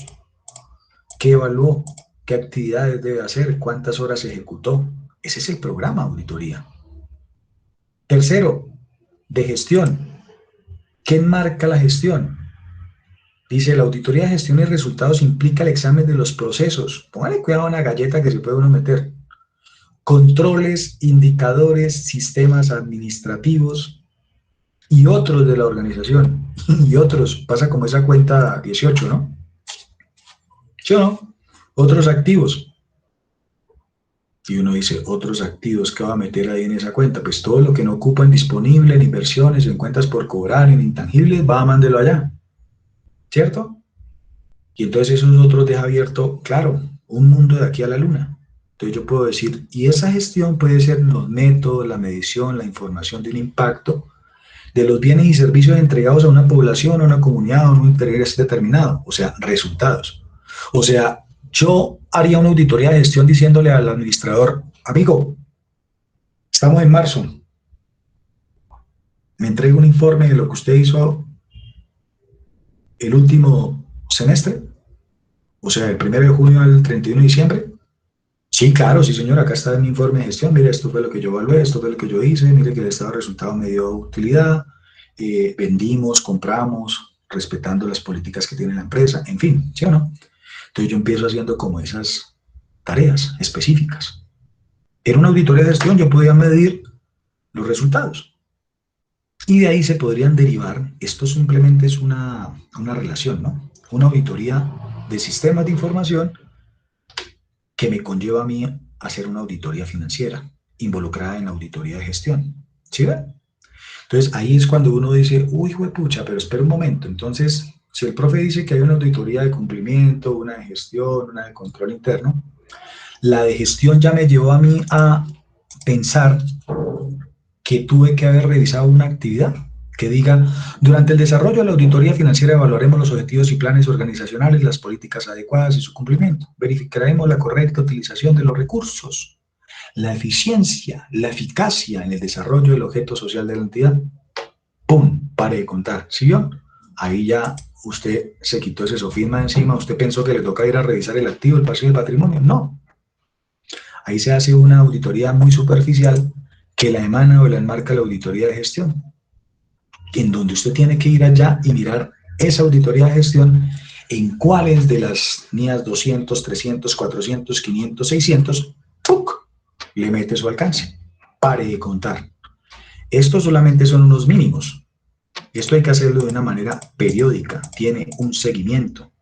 ¿Qué evaluó? ¿Qué actividades debe hacer? ¿Cuántas horas ejecutó? Ese es el programa auditoría. Tercero, de gestión. ¿Qué marca la gestión? Dice, la auditoría de gestión y resultados implica el examen de los procesos. Póngale cuidado a una galleta que se puede uno meter. Controles, indicadores, sistemas administrativos y otros de la organización. Y otros, pasa como esa cuenta 18, ¿no? ¿Sí o no? Otros activos. Y uno dice, otros activos, ¿qué va a meter ahí en esa cuenta? Pues todo lo que no ocupan disponible en inversiones, en cuentas por cobrar, en intangibles, va a mándelo allá. ¿Cierto? Y entonces esos otros deja abierto, claro, un mundo de aquí a la luna. Entonces yo puedo decir, y esa gestión puede ser los métodos, la medición, la información de un impacto de los bienes y servicios entregados a una población, a una comunidad, a un interés determinado, o sea, resultados. O sea, yo haría una auditoría de gestión diciéndole al administrador, amigo, estamos en marzo, me entrega un informe de lo que usted hizo el último semestre, o sea, el 1 de junio al 31 de diciembre. Sí, claro, sí, señor, acá está mi informe de gestión, mire, esto fue lo que yo evalué, esto fue lo que yo hice, mire que el estado de resultado me dio utilidad, vendimos, compramos, respetando las políticas que tiene la empresa, en fin, ¿sí o no? Entonces yo empiezo haciendo como esas tareas específicas. En una auditoría de gestión yo podía medir los resultados y de ahí se podrían derivar, esto simplemente es una relación, ¿no? Una auditoría de sistemas de información que me conlleva a mí a hacer una auditoría financiera involucrada en la auditoría de gestión. ¿Sí ven? Entonces ahí es cuando uno dice, uy, juepucha, pero espera un momento. Entonces, Si el profe dice que hay una auditoría de cumplimiento, una de gestión, una de control interno, la de gestión ya me llevó a mí a pensar que tuve que haber revisado una actividad que diga, durante el desarrollo de la auditoría financiera evaluaremos los objetivos y planes organizacionales, las políticas adecuadas y su cumplimiento. Verificaremos la correcta utilización de los recursos, la eficiencia, la eficacia en el desarrollo del objeto social de la entidad. ¡Pum! Pare de contar. ¿Sí vio? Ahí ya usted se quitó ese sofisma de encima. ¿Usted pensó que le toca ir a revisar el activo, el pasivo y el patrimonio? No. Ahí se hace una auditoría muy superficial que la emana o la enmarca la auditoría de gestión, en donde usted tiene que ir allá y mirar esa auditoría de gestión en cuáles de las NIAs 200, 300, 400, 500, 600, ¡puc!, le mete su alcance. Pare de contar. Estos solamente son unos mínimos. Esto hay que hacerlo de una manera periódica, tiene un seguimiento.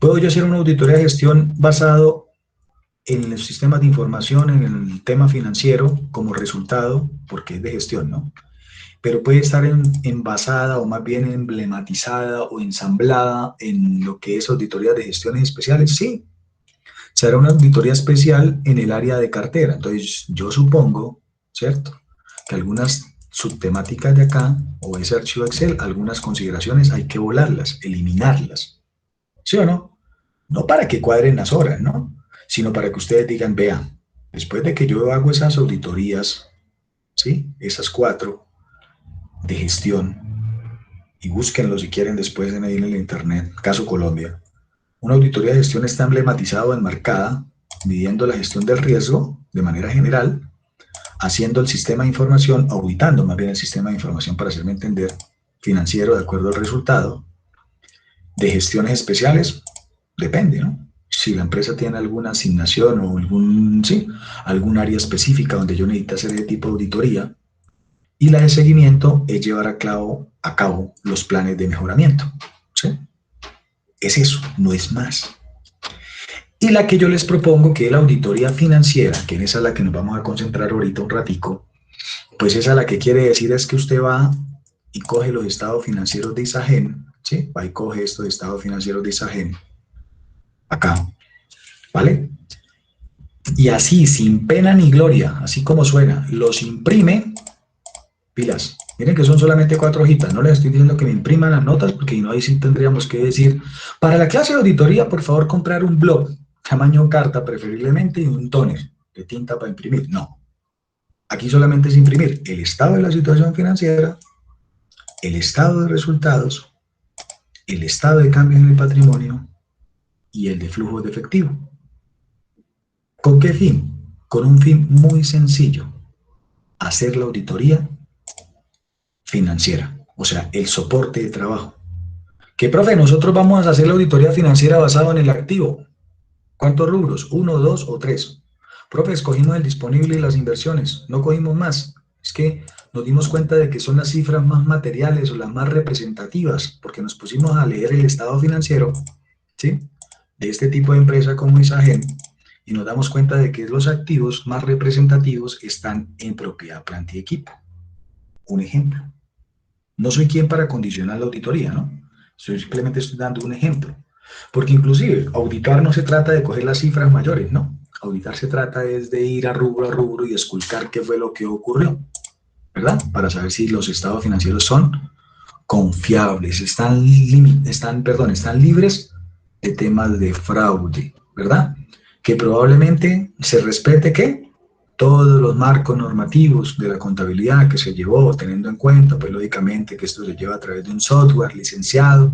¿Puedo yo hacer una auditoría de gestión basado en los sistemas de información, en el tema financiero, como resultado, porque es de gestión, ¿no? Pero puede estar envasada o más bien emblematizada o ensamblada en lo que es auditorías de gestiones especiales? Sí, será una auditoría especial en el área de cartera. Entonces, yo supongo, ¿cierto?, que algunas subtemáticas de acá, o ese archivo Excel, algunas consideraciones hay que volarlas, eliminarlas. ¿Sí o no? No para que cuadren las horas, ¿no?, sino para que ustedes digan, vean, después de que yo hago esas auditorías, ¿sí?, esas 4 de gestión, y búsquenlo si quieren después en ahí en el internet, caso Colombia. Una auditoría de gestión está emblematizada o enmarcada, midiendo la gestión del riesgo de manera general, haciendo el sistema de información, auditando más bien el sistema de información para hacerme entender, financiero de acuerdo al resultado. De gestiones especiales, depende, ¿no? Si la empresa tiene alguna asignación o algún área específica donde yo necesito hacer ese tipo de auditoría. Y la de seguimiento es llevar a cabo los planes de mejoramiento, ¿sí? Es eso, no es más. Y la que yo les propongo, que es la auditoría financiera, que es esa la que nos vamos a concentrar ahorita un ratico, pues esa la que quiere decir es que usted va y coge los estados financieros de ISAGEN, ¿sí? Va y coge estos estados financieros de ISAGEN, acá, ¿vale? Y así, sin pena ni gloria, así como suena, los imprime, pilas. Miren que son solamente 4 hojitas, no les estoy diciendo que me impriman las notas, porque no, ahí sí tendríamos que decir, para la clase de auditoría, por favor, comprar un blog, tamaño carta preferiblemente, y un tóner de tinta para imprimir. No. Aquí solamente es imprimir el estado de la situación financiera, el estado de resultados, el estado de cambios en el patrimonio y el de flujo de efectivo. ¿Con qué fin? Con un fin muy sencillo: hacer la auditoría financiera, o sea, el soporte de trabajo. ¿Qué, profe? Nosotros vamos a hacer la auditoría financiera basada en el activo. ¿Cuántos rubros? 1, 2 o 3. Profe, escogimos el disponible y las inversiones, no cogimos más. Es que nos dimos cuenta de que son las cifras más materiales o las más representativas, porque nos pusimos a leer el estado financiero, ¿sí?, de este tipo de empresa como ISAGEN, y nos damos cuenta de que los activos más representativos están en propiedad, planta y equipo. Un ejemplo. No soy quien para condicionar la auditoría, ¿no? Simplemente estoy dando un ejemplo. Porque inclusive, auditar no se trata de coger las cifras mayores, ¿no? Auditar se trata es de ir a rubro y esculcar qué fue lo que ocurrió, ¿verdad? Para saber si los estados financieros son confiables, están libres de temas de fraude, ¿verdad? Que probablemente se respete, ¿qué? Todos los marcos normativos de la contabilidad que se llevó, teniendo en cuenta, pues lógicamente, que esto se lleva a través de un software licenciado,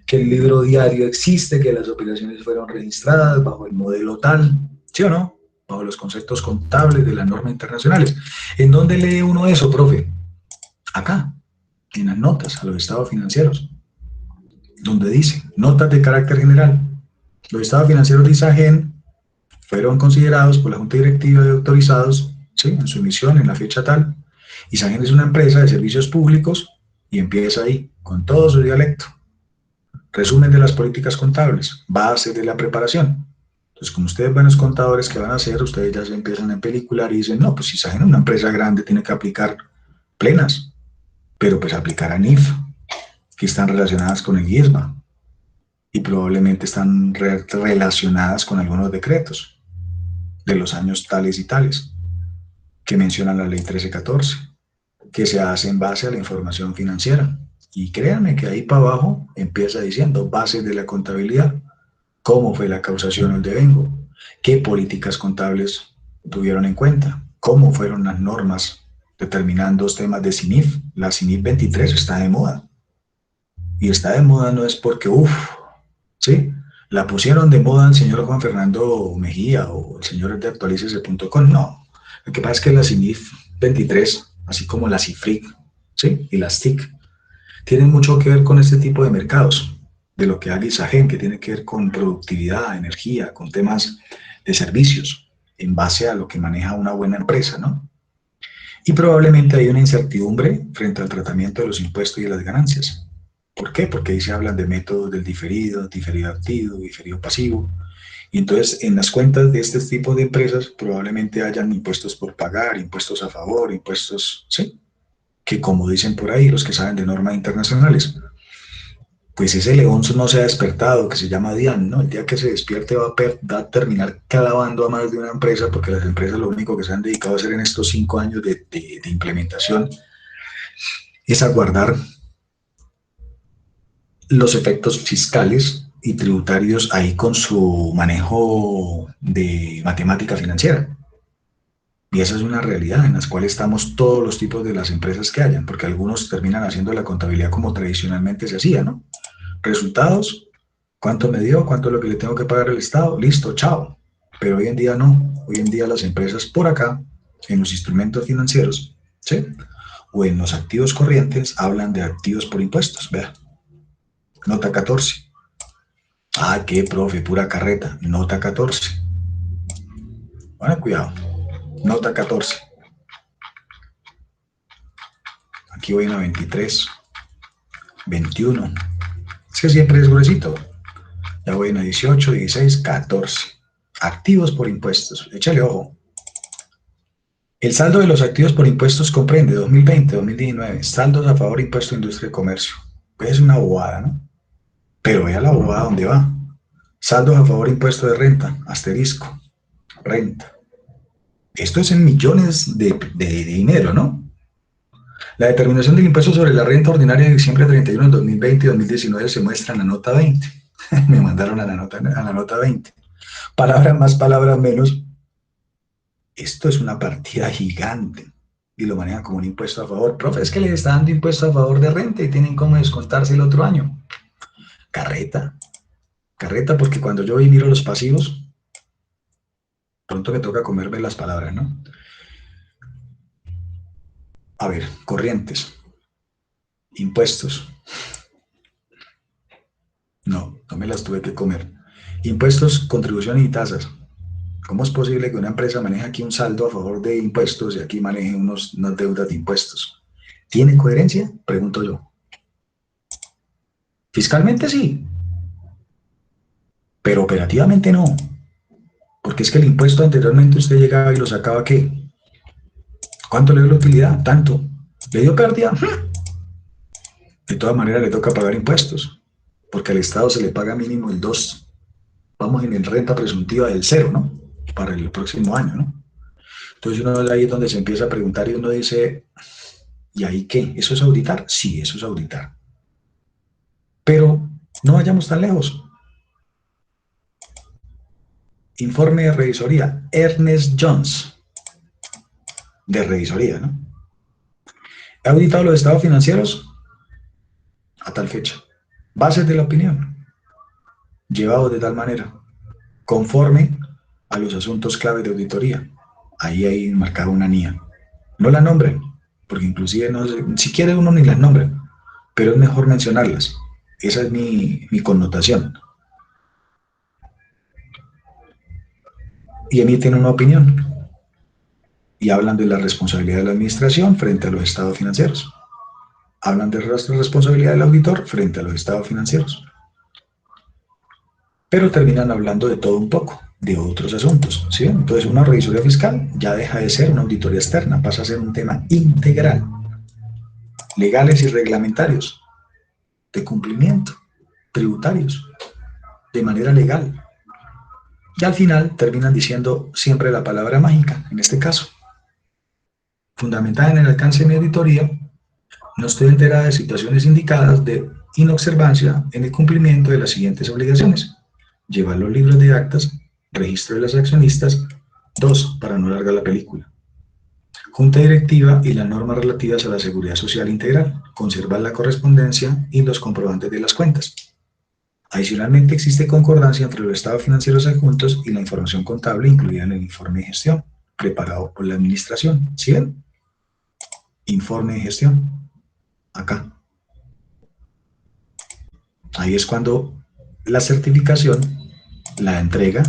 que el libro diario existe, que las operaciones fueron registradas bajo el modelo tal, ¿sí o no?, bajo los conceptos contables de las normas internacionales. ¿En dónde lee uno eso, profe? Acá, en las notas a los estados financieros, donde dice, notas de carácter general. Los estados financieros de ISAGEN fueron considerados por la Junta Directiva y autorizados, ¿sí?, en su emisión en la fecha tal. ISAGEN es una empresa de servicios públicos y empieza ahí, con todo su dialecto. Resumen de las políticas contables, base de la preparación. Entonces, como ustedes buenos contadores, ¿qué van a hacer? Ustedes ya se empiezan a empelicular y dicen, no, pues ISAGEN es una empresa grande, tiene que aplicar plenas, pero pues aplicar a NIF, que están relacionadas con el IESMA y probablemente están relacionadas con algunos decretos de los años tales y tales que mencionan la ley 1314, que se hace en base a la información financiera. Y créanme que ahí para abajo empieza diciendo bases de la contabilidad, cómo fue la causación o el devengo, qué políticas contables tuvieron en cuenta, cómo fueron las normas determinando los temas de CINIF. La CINIF 23 está de moda. Y está de moda no es porque, ¿sí? La pusieron de moda el señor Juan Fernando Mejía o el señor de actualícese.com. No. Lo que pasa es que la CINIF 23, así como la CIFRIC, ¿sí? Y las TIC, tienen mucho que ver con este tipo de mercados, de lo que haga ISAGEN, que tiene que ver con productividad, energía, con temas de servicios, en base a lo que maneja una buena empresa, ¿no? Y probablemente hay una incertidumbre frente al tratamiento de los impuestos y de las ganancias. ¿Por qué? Porque ahí se hablan de métodos del diferido, diferido activo, diferido pasivo. Y entonces en las cuentas de este tipo de empresas probablemente hayan impuestos por pagar, impuestos a favor, impuestos, ¿sí? Que como dicen por ahí los que saben de normas internacionales, pues ese león no se ha despertado, que se llama Dian, ¿no? El día que se despierte va a terminar clavando a más de una empresa, porque las empresas lo único que se han dedicado a hacer en estos 5 años de implementación es aguardar los efectos fiscales y tributarios ahí con su manejo de matemática financiera. Y esa es una realidad en la cual estamos todos los tipos de las empresas que hayan, porque algunos terminan haciendo la contabilidad como tradicionalmente se hacía, ¿no? Resultados, cuánto me dio, cuánto es lo que le tengo que pagar al Estado, listo, chao. Pero hoy en día no, hoy en día las empresas por acá, en los instrumentos financieros, ¿sí? O en los activos corrientes, hablan de activos por impuestos, vea. Nota 14. Ah, qué profe, pura carreta. Nota 14. Bueno, cuidado. Nota 14. Aquí voy en la 23. 21. Es que siempre es gruesito. Ya voy en la 18, 16, 14. Activos por impuestos. Échale ojo. El saldo de los activos por impuestos comprende 2020, 2019. Saldos a favor de impuesto de industria y comercio. Pues es una bobada, ¿no? Pero vea la bobada dónde va. Saldos a favor de impuesto de renta. Asterisco. Renta. Esto es en millones de dinero, ¿no? La determinación del impuesto sobre la renta ordinaria de diciembre 31 de 2020 y 2019 se muestra en la nota 20. Me mandaron a la nota 20. Palabras más, palabras menos. Esto es una partida gigante y lo manejan como un impuesto a favor. Profe, es que les está dando impuesto a favor de renta y tienen cómo descontarse el otro año. Carreta. Carreta, porque cuando yo miro los pasivos, pronto me toca comerme las palabras, ¿no? A ver, corrientes, impuestos. No me las tuve que comer. Impuestos, contribuciones y tasas. ¿Cómo es posible que una empresa maneje aquí un saldo a favor de impuestos y aquí maneje unas deudas de impuestos? ¿Tiene coherencia? Pregunto yo. Fiscalmente sí, pero operativamente no. Porque es que el impuesto anteriormente usted llegaba y lo sacaba, ¿qué? ¿Cuánto le dio la utilidad? Tanto. ¿Le dio pérdida? De todas maneras le toca pagar impuestos, porque al Estado se le paga mínimo el 2, vamos en renta presuntiva del 0, ¿no? Para el próximo año, ¿no? Entonces uno ahí es donde se empieza a preguntar y uno dice, ¿y ahí qué? ¿Eso es auditar? Sí, eso es auditar. Pero no vayamos tan lejos. Informe de revisoría, Ernest Jones, de revisoría, ¿no? ¿He auditado los estados financieros? A tal fecha. Bases de la opinión, llevados de tal manera, conforme a los asuntos clave de auditoría. Ahí hay marcada una NIA. No la nombren, porque inclusive no, si quiere uno ni las nombra, pero es mejor mencionarlas. Esa es mi connotación. Y emiten una opinión. Y hablan de la responsabilidad de la administración frente a los estados financieros. Hablan de la responsabilidad del auditor frente a los estados financieros. Pero terminan hablando de todo un poco, de otros asuntos, ¿sí? Entonces una revisoría fiscal ya deja de ser una auditoría externa, pasa a ser un tema integral, legales y reglamentarios. de cumplimiento, tributarios, de manera legal. Y al final terminan diciendo siempre la palabra mágica, en este caso. Fundamentada en el alcance de mi auditoría, no estoy enterada de situaciones indicadas de inobservancia en el cumplimiento de las siguientes obligaciones. Llevar los libros de actas, registro de los accionistas. 2, para no alargar la película. Junta directiva y las normas relativas a la seguridad social integral. Conservar la correspondencia y los comprobantes de las cuentas. Adicionalmente, existe concordancia entre los estados financieros adjuntos y la información contable incluida en el informe de gestión, preparado por la administración. ¿Sí ven? Informe de gestión. Acá. Ahí es cuando la certificación la entrega,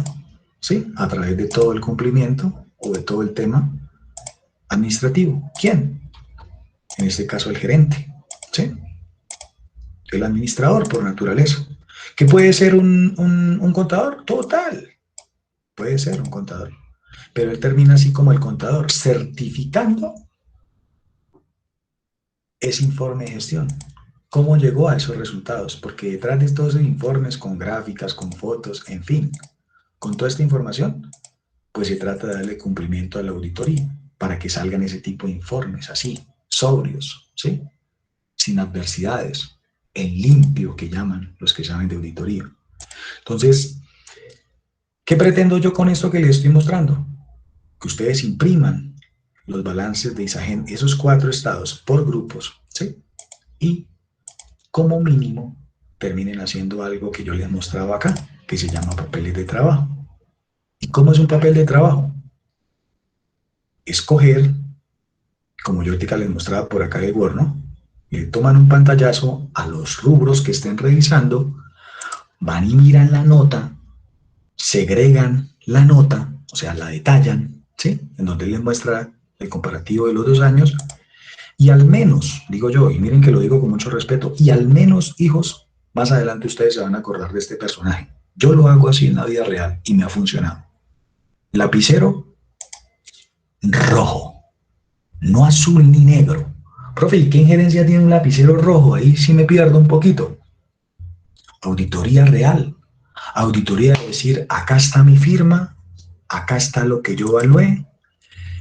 ¿sí? A través de todo el cumplimiento o de todo el tema administrativo. ¿Quién? En este caso el gerente, ¿sí? El administrador por naturaleza. ¿Que puede ser un contador? Total. Puede ser un contador. Pero él termina así como el contador, certificando ese informe de gestión. ¿Cómo llegó a esos resultados? Porque detrás de todos esos informes, con gráficas, con fotos, en fin, con toda esta información, pues se trata de darle cumplimiento a la auditoría para que salgan ese tipo de informes así, sobrios, ¿sí? Sin adversidades, en limpio que llaman los que saben de auditoría. Entonces, ¿qué pretendo yo con esto que les estoy mostrando? Que ustedes impriman los balances de Isagen, esos 4 estados por grupos, ¿sí? Y como mínimo terminen haciendo algo que yo les mostraba acá, que se llama papeles de trabajo. ¿Y cómo es un papel de trabajo? Escoger, como yo ahorita les mostraba por acá de Word, ¿no? Le toman un pantallazo a los rubros que estén revisando, van y miran la nota, segregan la nota, o sea, la detallan, ¿sí? En donde les muestra el comparativo de los 2 años, y al menos, digo yo, y miren que lo digo con mucho respeto, y al menos, hijos, más adelante ustedes se van a acordar de este personaje. Yo lo hago así en la vida real y me ha funcionado. Lapicero rojo, no azul ni negro. Profe, ¿y qué injerencia tiene un lapicero rojo? Ahí sí me pierdo un poquito. Auditoría real. Auditoría es decir, acá está mi firma, acá está lo que yo evalué,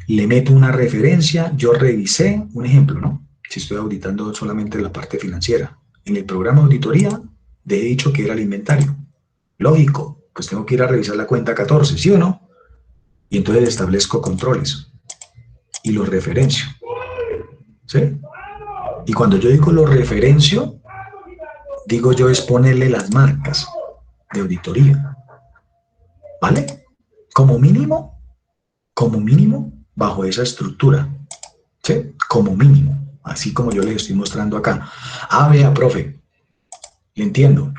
le meto una referencia, yo revisé, un ejemplo, ¿no? Si estoy auditando solamente la parte financiera. En el programa de auditoría, he dicho que era el inventario. Lógico, pues tengo que ir a revisar la cuenta 14, ¿sí o no? Y entonces establezco controles y los referencio, ¿sí? Y cuando yo digo lo referencio, digo yo es ponerle las marcas de auditoría, ¿vale? Como mínimo, bajo esa estructura, ¿sí? Como mínimo, así como yo les estoy mostrando acá. Ah, vea, profe, le entiendo.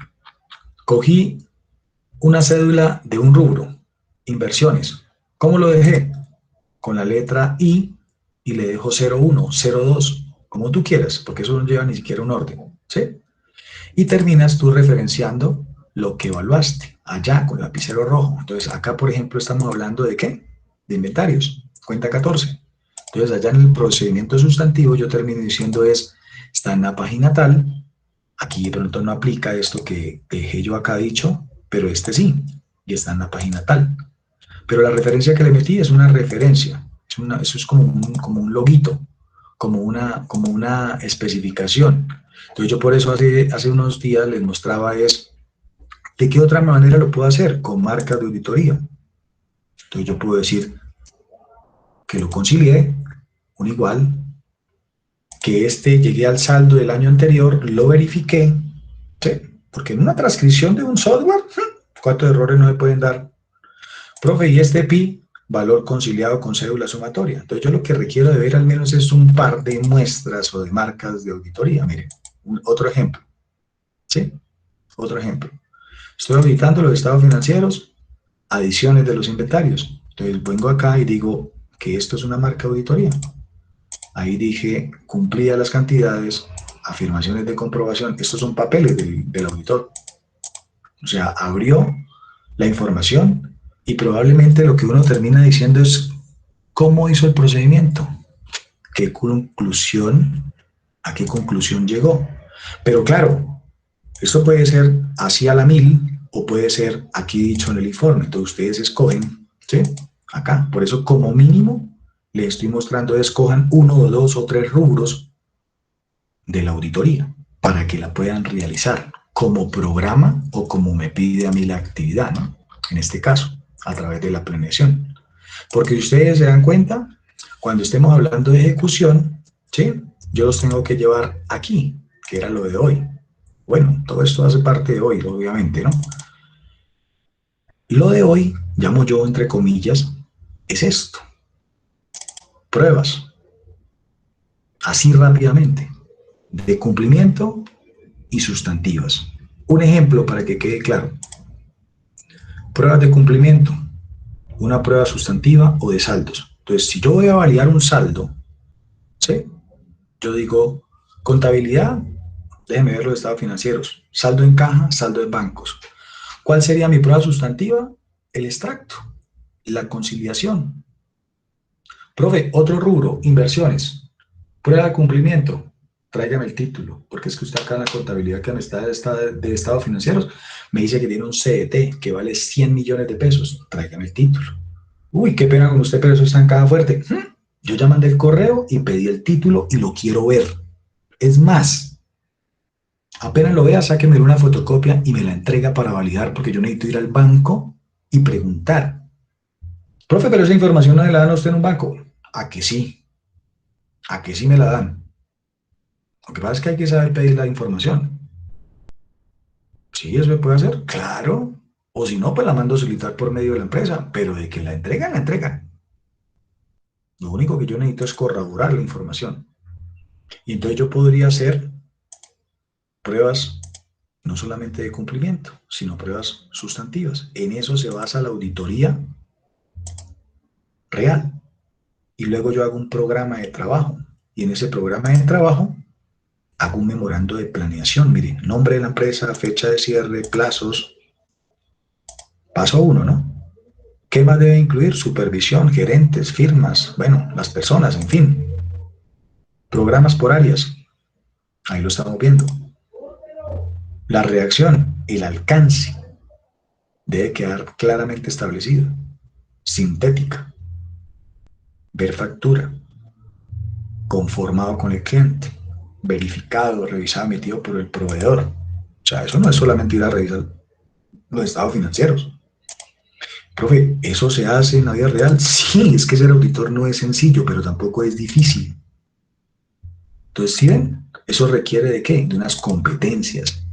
Cogí una cédula de un rubro, inversiones. ¿Cómo lo dejé? Con la letra I y le dejo 01, 02, como tú quieras, porque eso no lleva ni siquiera un orden, ¿sí? Y terminas tú referenciando lo que evaluaste, allá con lapicero rojo. Entonces, acá, por ejemplo, estamos hablando de ¿qué? De inventarios, cuenta 14. Entonces, allá en el procedimiento sustantivo, yo termino diciendo está en la página tal, aquí de pronto no aplica esto que dejé yo acá dicho, pero sí, y está en la página tal. Pero la referencia que le metí es una referencia, eso es como un loguito, como una especificación. Entonces yo por eso hace unos días les mostraba ¿de qué otra manera lo puedo hacer? Con marcas de auditoría. Entonces yo puedo decir que lo concilié, un igual, que llegué al saldo del año anterior, lo verifiqué, ¿sí? Porque en una transcripción de un software, ¿cuántos errores no se pueden dar? Profe, y pi, valor conciliado con cédula sumatoria. Entonces yo lo que requiero de ver al menos es un par de muestras o de marcas de auditoría. Miren, otro ejemplo, ¿sí? Otro ejemplo. Estoy auditando los estados financieros, adiciones de los inventarios. Entonces vengo acá y digo que esto es una marca de auditoría. Ahí dije, cumplía las cantidades, afirmaciones de comprobación. Estos son papeles del auditor. O sea, abrió la información y probablemente lo que uno termina diciendo es cómo hizo el procedimiento, a qué conclusión llegó. Pero claro, Esto puede ser así a la 1000 o puede ser aquí dicho en el informe. Entonces ustedes escogen, ¿sí? Acá. Por eso como mínimo les estoy mostrando, escojan 1 o 2 o 3 rubros de la auditoría para que la puedan realizar como programa o como me pide a mí la actividad, ¿no? En este caso, a través de la planeación. Porque si ustedes se dan cuenta, cuando estemos hablando de ejecución, ¿sí? Yo los tengo que llevar aquí, que era lo de hoy. Bueno, todo esto hace parte de hoy, obviamente, ¿no? Lo de hoy, llamo yo entre comillas, es esto. Pruebas, así rápidamente, de cumplimiento y sustantivas. Un ejemplo para que quede claro. Pruebas de cumplimiento, una prueba sustantiva o de saldos. Entonces, si yo voy a validar un saldo, ¿sí? Yo digo, contabilidad, déjenme ver los estados financieros, saldo en caja, saldo en bancos. ¿Cuál sería mi prueba sustantiva? El extracto, la conciliación. Profe, otro rubro, inversiones. Prueba de cumplimiento, tráigame el título, porque es que usted acá en la contabilidad que me está de estados financieros me dice que tiene un CDT que vale 100 millones de pesos, tráigame el título. Uy, qué pena con usted, pero eso está en caja fuerte. Yo ya mandé el correo y pedí el título y lo quiero ver. Es más, apenas lo vea, sáqueme una fotocopia y me la entrega para validar, porque yo necesito ir al banco y preguntar. Profe, pero esa información no se la dan a usted en un banco. ¿A que sí? ¿A que sí me la dan? Lo que pasa es que hay que saber pedir la información. Sí, eso se puede hacer, claro. O si no, pues la mando a solicitar por medio de la empresa, pero de que la entregan, la entregan. Lo único que yo necesito es corroborar la información. Y entonces yo podría hacer pruebas no solamente de cumplimiento, sino pruebas sustantivas. En eso se basa la auditoría real. Y luego yo hago un programa de trabajo. Y en ese programa de trabajo hago un memorando de planeación. Miren, nombre de la empresa, fecha de cierre, plazos. Paso 1, ¿no? ¿Qué más debe incluir? Supervisión, gerentes, firmas, bueno, las personas, en fin. Programas por áreas. Ahí lo estamos viendo. La reacción, el alcance, debe quedar claramente establecido. Sintética. Ver factura. Conformado con el cliente. Verificado, revisado, emitido por el proveedor. O sea, eso no es solamente ir a revisar los estados financieros. Profe, ¿eso se hace en la vida real? Sí, es que ser auditor no es sencillo, pero tampoco es difícil. Entonces, ¿sí ven? Eso requiere ¿de qué? De unas competencias.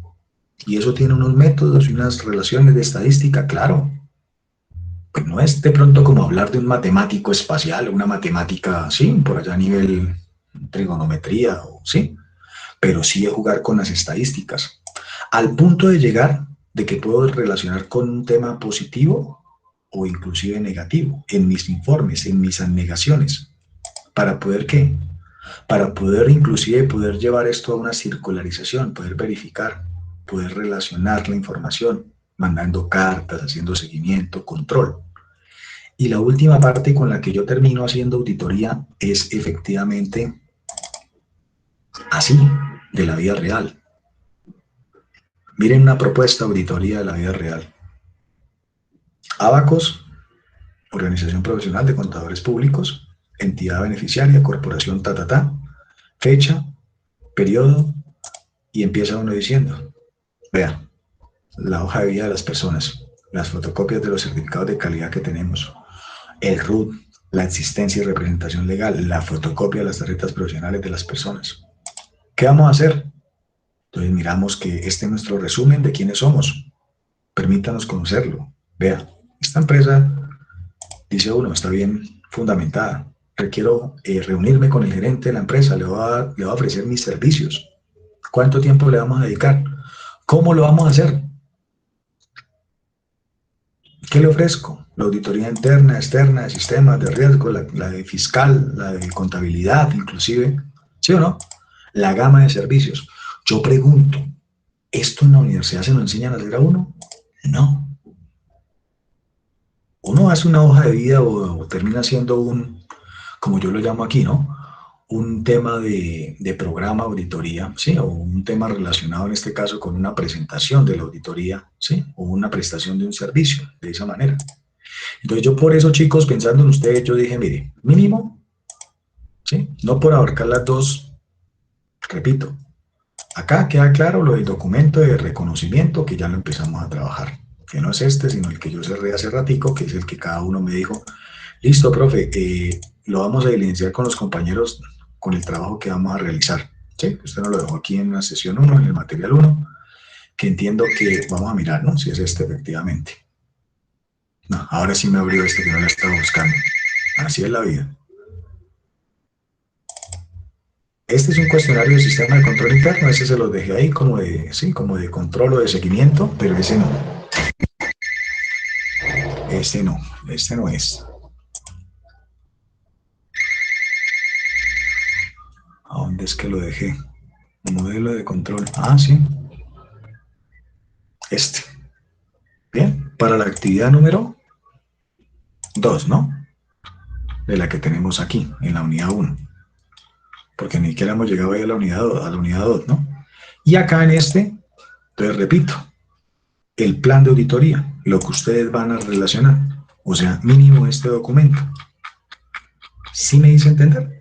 Y eso tiene unos métodos y unas relaciones de estadística, claro. Pues no es de pronto como hablar de un matemático espacial, una matemática, sí, por allá a nivel trigonometría, sí, pero sí es jugar con las estadísticas. Al punto de llegar de que puedo relacionar con un tema positivo o inclusive negativo en mis informes, en mis anegaciones. ¿Para poder qué? Para poder inclusive poder llevar esto a una circularización, poder verificar, poder relacionar la información, mandando cartas, haciendo seguimiento, control. Y la última parte con la que yo termino haciendo auditoría es efectivamente así, de la vida real. Miren una propuesta de auditoría de la vida real. Abacos, Organización Profesional de Contadores Públicos, entidad beneficiaria, corporación, fecha, periodo, y empieza uno diciendo, vea, la hoja de vida de las personas, las fotocopias de los certificados de calidad que tenemos, el RUT, la existencia y representación legal, la fotocopia de las tarjetas profesionales de las personas. ¿Qué vamos a hacer? Entonces miramos que este es nuestro resumen de quiénes somos. Permítanos conocerlo. Vea, esta empresa, dice uno, está bien fundamentada. Requiero reunirme con el gerente de la empresa, le voy a ofrecer mis servicios. ¿Cuánto tiempo le vamos a dedicar? ¿Cómo lo vamos a hacer? ¿Qué le ofrezco? La auditoría interna, externa, de sistemas de riesgo, la de fiscal, la de contabilidad, inclusive. ¿Sí o no? La gama de servicios. Yo pregunto, ¿esto en la universidad se lo enseñan a hacer a uno? No. Uno hace una hoja de vida o termina siendo como yo lo llamo aquí, ¿no? un tema de programa auditoría, ¿sí? O un tema relacionado en este caso con una presentación de la auditoría, ¿sí? O una prestación de un servicio, de esa manera. Entonces yo por eso, chicos, pensando en ustedes, yo dije, mire, mínimo, ¿sí? No por abarcar las dos, repito, acá queda claro lo del documento de reconocimiento que ya lo empezamos a trabajar, que no es este, sino el que yo cerré hace ratico, que es el que cada uno me dijo, listo, profe, lo vamos a evidenciar con los compañeros con el trabajo que vamos a realizar. ¿Sí? Usted nos lo dejó aquí en la sesión uno, en el material uno, que entiendo que vamos a mirar, ¿no? Si es este efectivamente. No, ahora sí me abrió este que no lo estaba buscando. Así es la vida. Este es un cuestionario del sistema de control interno, ese se los dejé ahí como de, sí, como de control o de seguimiento, pero ese no. Este no es. ¿A dónde es que lo dejé? Modelo de control. Ah, sí. Este. Bien. Para la actividad número 2, ¿no? De la que tenemos aquí, en la unidad 1. Porque ni siquiera hemos llegado ahí a la unidad 2, ¿no? Y acá en este, entonces repito, el plan de auditoría, lo que ustedes van a relacionar. O sea, mínimo este documento. ¿Sí me hice entender?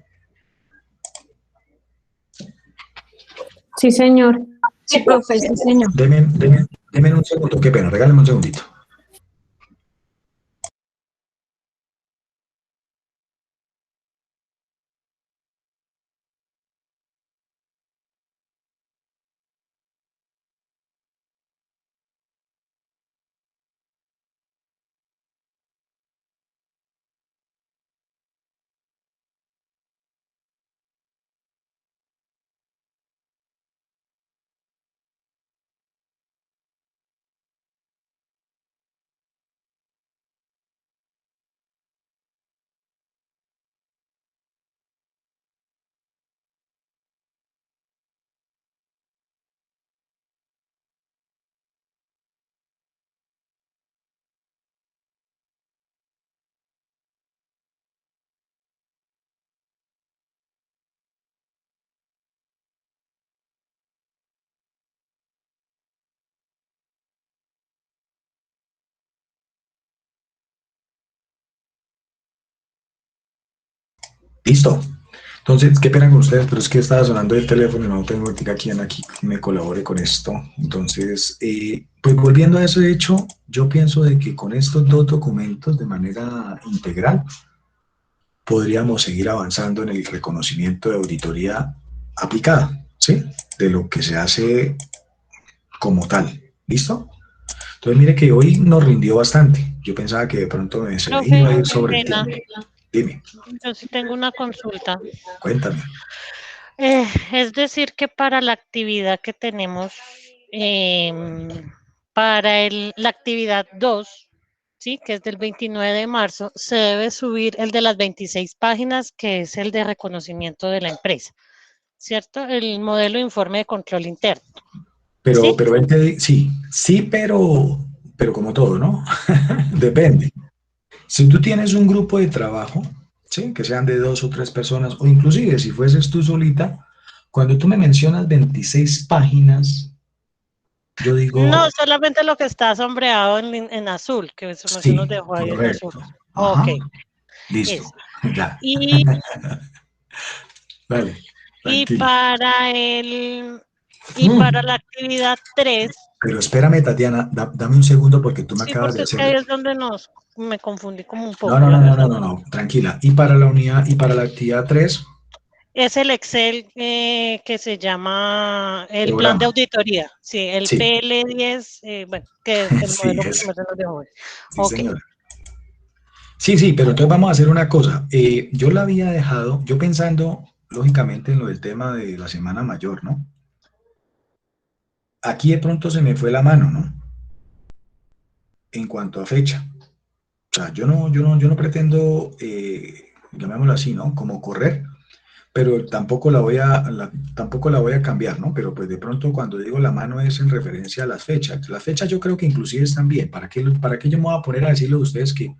Sí, señor. Sí, profe, sí, señor.
Deme un segundo, qué pena, regálame un segundito. Listo. Entonces, qué pena con ustedes, pero es que estaba sonando el teléfono y no tengo ahorita quien aquí me colabore con esto. Entonces, pues volviendo a eso, de hecho, yo pienso de que con estos dos documentos de manera integral podríamos seguir avanzando en el reconocimiento de auditoría aplicada, ¿sí? De lo que se hace como tal. ¿Listo? Entonces, mire que hoy nos rindió bastante. Yo pensaba que de pronto se me iba a
Profe,
ir
qué
sobre el
pena.
tiempo. Dime,
Yo sí tengo una consulta.
cuéntame.
Es decir, que para la actividad que tenemos, para la actividad 2, ¿sí? Que es del 29 de marzo, se debe subir el de las 26 páginas, que es el de reconocimiento de la empresa, ¿cierto? El modelo de informe de control interno, ¿sí?
Pero sí, sí, pero como todo, ¿no? Depende. Si tú tienes un grupo de trabajo, ¿sí? Que sean de 2 o 3 personas, o inclusive si fueses tú solita, cuando tú me mencionas 26 páginas, yo
No,
digo,
solamente lo que está sombreado en azul, que se nos
sí,
dejó ahí en azul.
correcto.
Ok,
Ajá, listo,
eso.
ya.
Y
Dale,
Y
tranquila.
para el, y para
Mm.
la actividad 3,
Pero espérame, Tatiana, dame un segundo porque tú me
sí,
acabas de
porque es que
hacer.
ahí es donde me confundí como un
No,
poco,
no,
la
no, no, no,
verdad.
no, no, tranquila. Y para la unidad, y para la actividad 3,
Es el Excel que se llama el plan de
programa.
auditoría, sí, el
Sí,
PL10, bueno, que es el
sí,
modelo que
es.
se nos dejó hoy.
Sí,
Ok,
señora. Sí, sí, pero entonces vamos a hacer una cosa. Yo la había dejado, yo pensando, lógicamente, en lo del tema de la Semana Mayor, ¿no? Aquí de pronto se me fue la mano, ¿no? En cuanto a fecha. O sea, yo no pretendo, llamémoslo así, ¿no? Como correr, pero tampoco la voy a cambiar, ¿no? Pero pues de pronto cuando digo la mano es en referencia a las fechas. Las fechas yo creo que inclusive están bien. ¿Para qué yo me voy a poner a decirle a ustedes que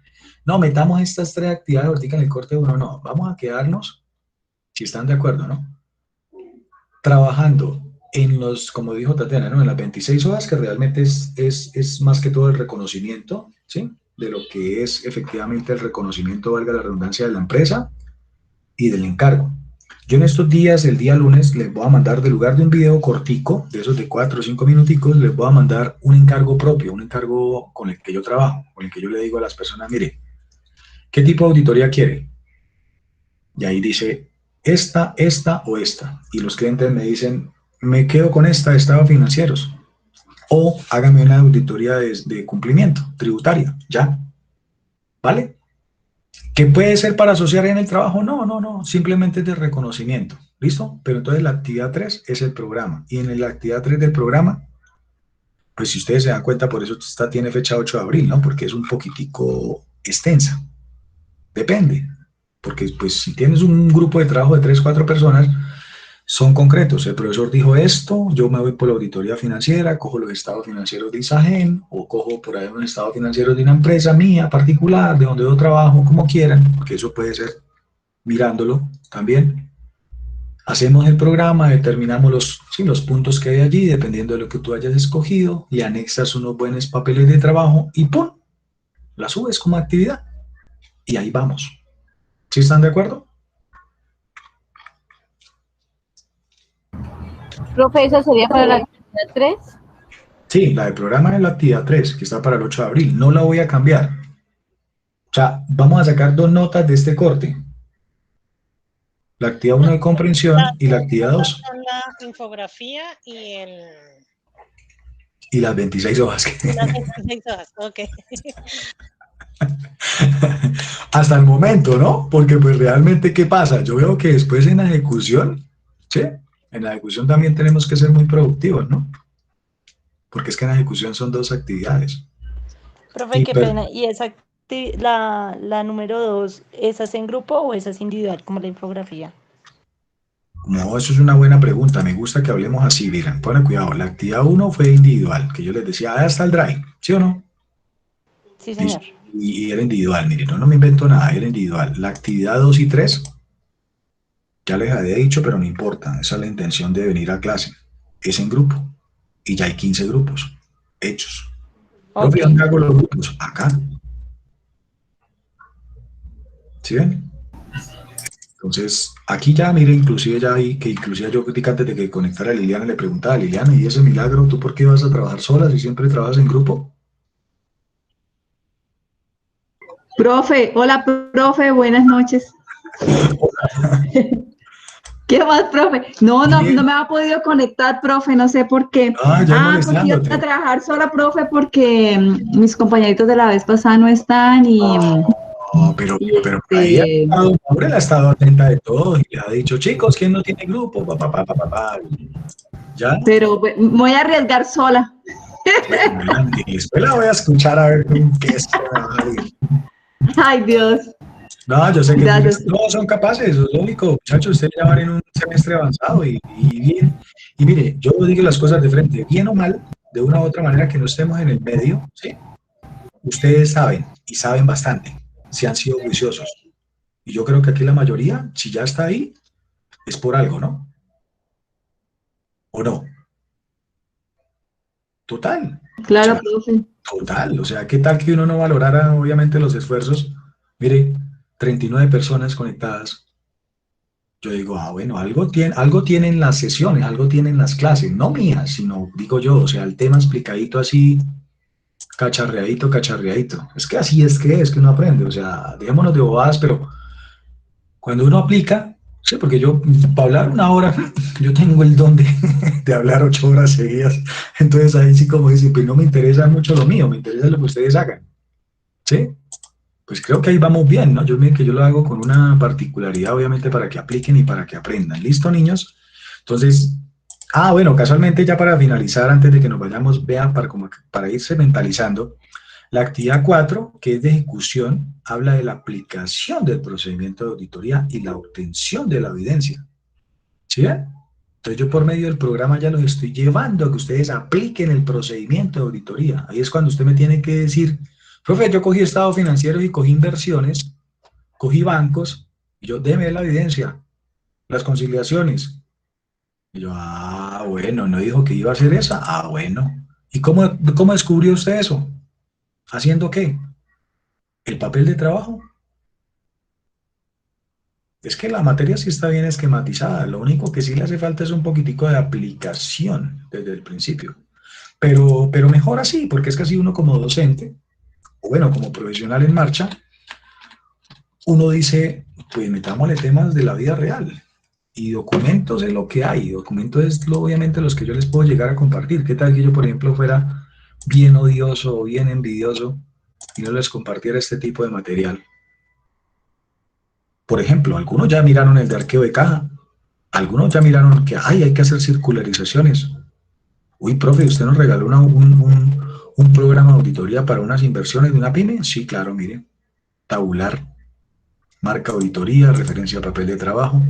no, metamos estas 3 actividades ahorita en el corte 1? No, vamos a quedarnos Si están de acuerdo, ¿no? Trabajando en los, como dijo Tatiana, ¿no? En las 26 horas, que realmente es más que todo el reconocimiento, ¿sí? De lo que es efectivamente el reconocimiento, valga la redundancia, de la empresa y del encargo. Yo en estos días, el día lunes, les voy a mandar, de lugar de un video cortico, de esos de 4 o 5 minuticos, les voy a mandar un encargo propio, un encargo con el que yo trabajo, con el que yo le digo a las personas, mire, ¿qué tipo de auditoría quiere? Y ahí dice, esta o esta. Y los clientes me dicen, me quedo con esta de estados financieros. O hágame una auditoría de cumplimiento tributaria, ya. ¿Vale? ¿Qué puede ser para asociar en el trabajo? No, simplemente es de reconocimiento. ¿Listo? Pero entonces la actividad 3 es el programa. Y en la actividad 3 del programa, pues si ustedes se dan cuenta, por eso esta tiene fecha 8 de abril, ¿no? Porque es un poquitico extensa. Depende. Porque pues si tienes un grupo de trabajo de 3, 4 personas, son concretos. El profesor dijo esto, yo me voy por la auditoría financiera, cojo los estados financieros de ISAGEN, o cojo por ahí un estado financiero de una empresa mía particular, de donde yo trabajo, como quieran, porque eso puede ser mirándolo también. Hacemos el programa, determinamos los puntos que hay allí, dependiendo de lo que tú hayas escogido, y anexas unos buenos papeles de trabajo y ¡pum! La subes como actividad. Y ahí vamos. ¿Sí están de acuerdo?
Profe, ¿esa sería para la actividad 3?
Sí, la del programa es la actividad 3, que está para el 8 de abril. No la voy a cambiar. O sea, vamos a sacar 2 notas de este corte. La actividad 1 de comprensión y la actividad 2.
Son la infografía y
Y las 26 hojas.
las 26 hojas, ok.
Hasta el momento, ¿no? Porque pues realmente, ¿qué pasa? Yo veo que después en la ejecución, ¿sí? En la ejecución también tenemos que ser muy productivos, ¿no? Porque es que en la ejecución son 2 actividades.
Profe, qué pena. ¿Y esa la número 2, esa es en grupo o esa es individual, como la infografía?
No, eso es una buena pregunta. Me gusta que hablemos así, miren, pongan cuidado. La actividad 1 fue individual, que yo les decía, ah, está el drive, ¿sí o no?
Sí, señor.
Y era individual, miren, no me invento nada, era individual. La actividad 2 y 3, ya les había dicho, pero no importa, esa es la intención de venir a clase. Es en grupo, y ya hay 15 grupos hechos. Profe, ¿dónde hago los grupos? Acá. ¿Sí ven? Entonces, aquí ya, mire, inclusive ya vi que inclusive yo antes de que conectara a Liliana le preguntaba a Liliana, ¿y ese milagro, tú por qué vas a trabajar sola si siempre trabajas en grupo?
Profe, hola, profe, buenas noches. ¿Qué más, profe? No me ha podido conectar, profe, no sé por qué. Porque iba a trabajar sola, profe, porque mis compañeritos de la vez pasada no están y...
No, pero ahí Laura ha estado atenta de todo y le ha dicho, chicos, ¿quién no tiene grupo? ¿Ya?
Pero me voy a arriesgar sola.
Bueno, después la voy a escuchar a ver qué es.
Ay, Dios.
No, yo sé que todos son capaces, eso es lo único, muchachos, ustedes ya van en un semestre avanzado y bien. Y mire, yo digo las cosas de frente, bien o mal, de una u otra manera que no estemos en el medio, ¿sí? Ustedes saben, y saben bastante, si han sido juiciosos. Y yo creo que aquí la mayoría, si ya está ahí, es por algo, ¿no? ¿O no? Total.
Claro,
o sea,
profe.
Total, o sea, ¿qué tal que uno no valorara obviamente los esfuerzos? Mire, 39 personas conectadas. Yo digo, bueno, algo tienen las sesiones, algo tienen las clases, no mías, sino, digo yo, o sea, el tema explicadito así, cacharreadito. Es que así es que uno aprende, o sea, dejémonos de bobadas, pero cuando uno aplica, sí, porque yo, para hablar 1 hora, yo tengo el don de hablar 8 horas seguidas, entonces ahí sí como dicen, pues no me interesa mucho lo mío, me interesa lo que ustedes hagan, ¿sí? Pues creo que ahí vamos bien, ¿no? Yo lo hago con una particularidad, obviamente, para que apliquen y para que aprendan. ¿Listo, niños? Entonces, bueno, casualmente ya para finalizar, antes de que nos vayamos, vean, para irse mentalizando, la actividad 4, que es de ejecución, habla de la aplicación del procedimiento de auditoría y la obtención de la evidencia. ¿Sí ven? Entonces yo por medio del programa ya los estoy llevando a que ustedes apliquen el procedimiento de auditoría. Ahí es cuando usted me tiene que decir, profe, yo cogí estados financieros y cogí inversiones, cogí bancos, y yo, deme la evidencia. las conciliaciones. Y yo, bueno, no dijo que iba a hacer esa. Bueno. ¿Y cómo descubrió usted eso? ¿Haciendo qué? ¿El papel de trabajo? Es que la materia sí está bien esquematizada, lo único que sí le hace falta es un poquitico de aplicación desde el principio. Pero mejor así, porque es que así uno como docente, o bueno, como profesional en marcha, uno dice, pues metámosle temas de la vida real. Y documentos es lo que hay, documentos es obviamente los que yo les puedo llegar a compartir. ¿Qué tal que yo, por ejemplo, fuera bien odioso o bien envidioso y no les compartiera este tipo de material? Por ejemplo, algunos ya miraron el de arqueo de caja, algunos ya miraron que hay que hacer circularizaciones. Uy, profe, ¿usted nos regaló un programa de auditoría para unas inversiones de una pyme? Sí, claro, mire, tabular, marca auditoría, referencia a papel de trabajo.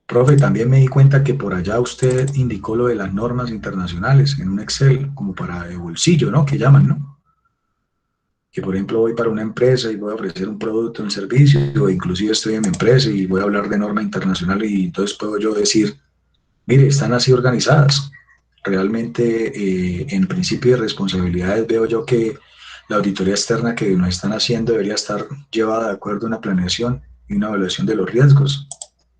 Profe, también me di cuenta que por allá usted indicó lo de las normas internacionales en un Excel, como para de bolsillo, ¿no? Que llaman, ¿no? Que por ejemplo voy para una empresa y voy a ofrecer un producto, un servicio, o inclusive estoy en mi empresa y voy a hablar de norma internacional y entonces puedo yo decir, mire, están así organizadas. Realmente en principio de responsabilidades veo yo que la auditoría externa que nos están haciendo debería estar llevada de acuerdo a una planeación y una evaluación de los riesgos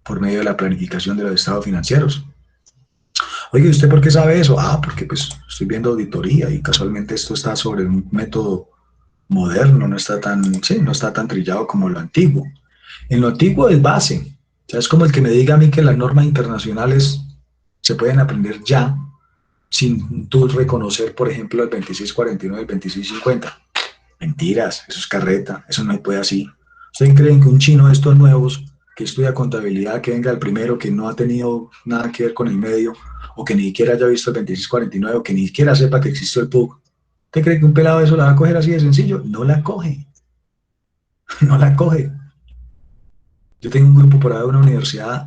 por medio de la planificación de los estados financieros. Oye, ¿usted por qué sabe eso? Porque pues estoy viendo auditoría y casualmente esto está sobre un método moderno, no está tan trillado como lo antiguo. En lo antiguo es base, o sea, es como el que me diga a mí que las normas internacionales se pueden aprender ya, sin tú reconocer, por ejemplo, el 2649 y el 2650. Mentiras, eso es carreta, eso no se puede así. ¿Ustedes creen que un chino de estos nuevos, que estudia contabilidad, que venga el primero, que no ha tenido nada que ver con el medio, o que ni siquiera haya visto el 2649, o que ni siquiera sepa que existe el PUC, ¿usted cree que un pelado de eso la va a coger así de sencillo? No la coge. No la coge. Yo tengo un grupo por ahí de una universidad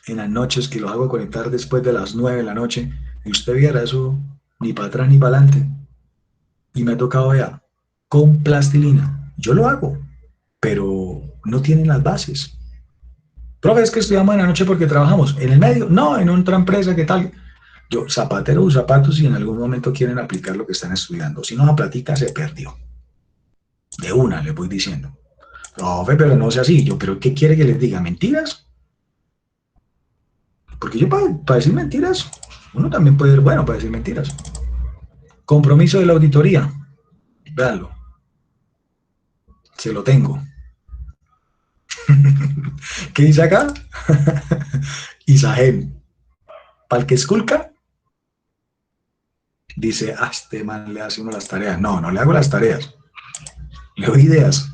en las noches que lo hago conectar después de las 9 de la noche y usted viera eso ni para atrás ni para adelante. Y me ha tocado ya con plastilina. Yo lo hago, pero no tienen las bases. Profe, es que estudiamos en la noche porque trabajamos. ¿En el medio? No, en otra empresa, ¿qué tal? Yo, zapatero de zapatos, y en algún momento quieren aplicar lo que están estudiando. Si no la platica, se perdió. De una, les voy diciendo. Profe, pero no sea así. Yo, ¿pero qué quiere que les diga? ¿Mentiras? Porque yo para decir mentiras, uno también puede ser bueno para decir mentiras. Compromiso de la auditoría. Véanlo. Se lo tengo. ¿Qué dice acá? Isagen. ¿Para el que esculca? Dice, este man le hace uno las tareas. No, no le hago las tareas. Le doy ideas.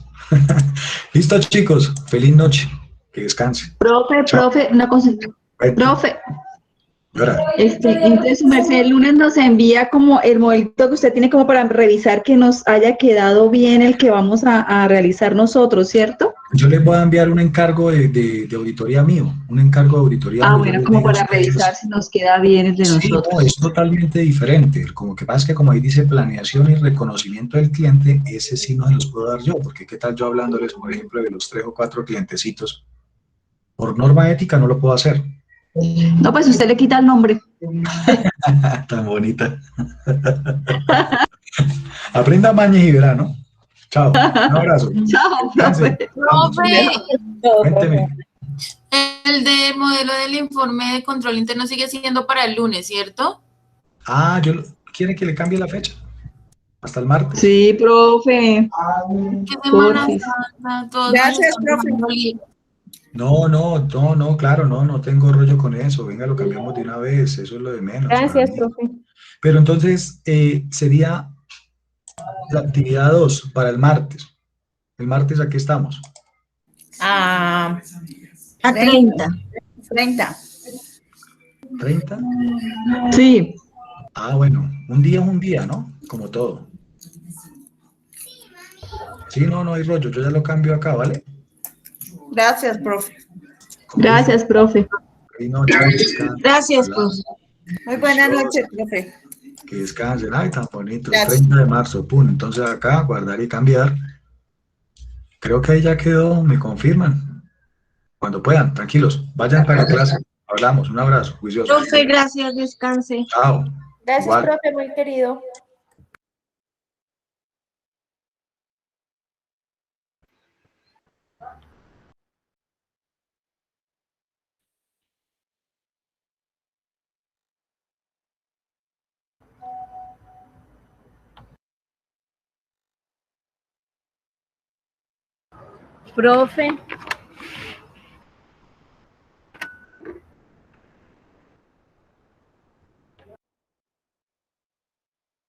Listo, chicos. Feliz noche. Que descanse.
Profe,
Chao.
profe, una cosa. Profe, entonces su merced el lunes nos envía como el modelito que usted tiene como para revisar que nos haya quedado bien el que vamos a realizar nosotros, ¿cierto?
Yo les voy a enviar un encargo de auditoría mío, un encargo de auditoría.
Bueno, como para revisar si nos queda bien el de nosotros.
No, es totalmente diferente. Como que pasa es que como ahí dice planeación y reconocimiento del cliente, ese sí no se los puedo dar yo, porque qué tal yo hablándoles, por ejemplo, de los 3 o 4 clientecitos. Por norma ética no lo puedo hacer.
No, pues usted le quita el nombre.
Tan bonita. Aprenda mañas y verá, ¿no? Chao. Un abrazo.
Chao, profe.
Cuénteme.
El del modelo del informe de control interno sigue siendo para el lunes, ¿cierto?
¿Quiere que le cambie la fecha? ¿Hasta el martes?
Sí, profe.
¿Qué semana?
Gracias, profe.
No, claro, no tengo rollo con eso. Venga, lo cambiamos de una vez, eso es lo de menos.
Gracias, profe.
Pero entonces sería la actividad 2 para el martes. El martes aquí estamos.
A 30. 30.
¿30?
Sí.
Bueno, un día es un día, ¿no? Como todo. Sí, no hay rollo, yo ya lo cambio acá, ¿vale?
Gracias, profe.
Gracias, profe.
Gracias, profe. Muy buenas noches, profe.
Que descansen. Ay, tan bonito.
Gracias.
30 de marzo, pum. Entonces acá, guardar y cambiar. Creo que ahí ya quedó, me confirman. cuando puedan, tranquilos, vayan para la clase, hablamos, un abrazo, juicioso.
Profe, gracias, descanse.
Chao.
Gracias,
Igual.
profe, muy querido. Profe.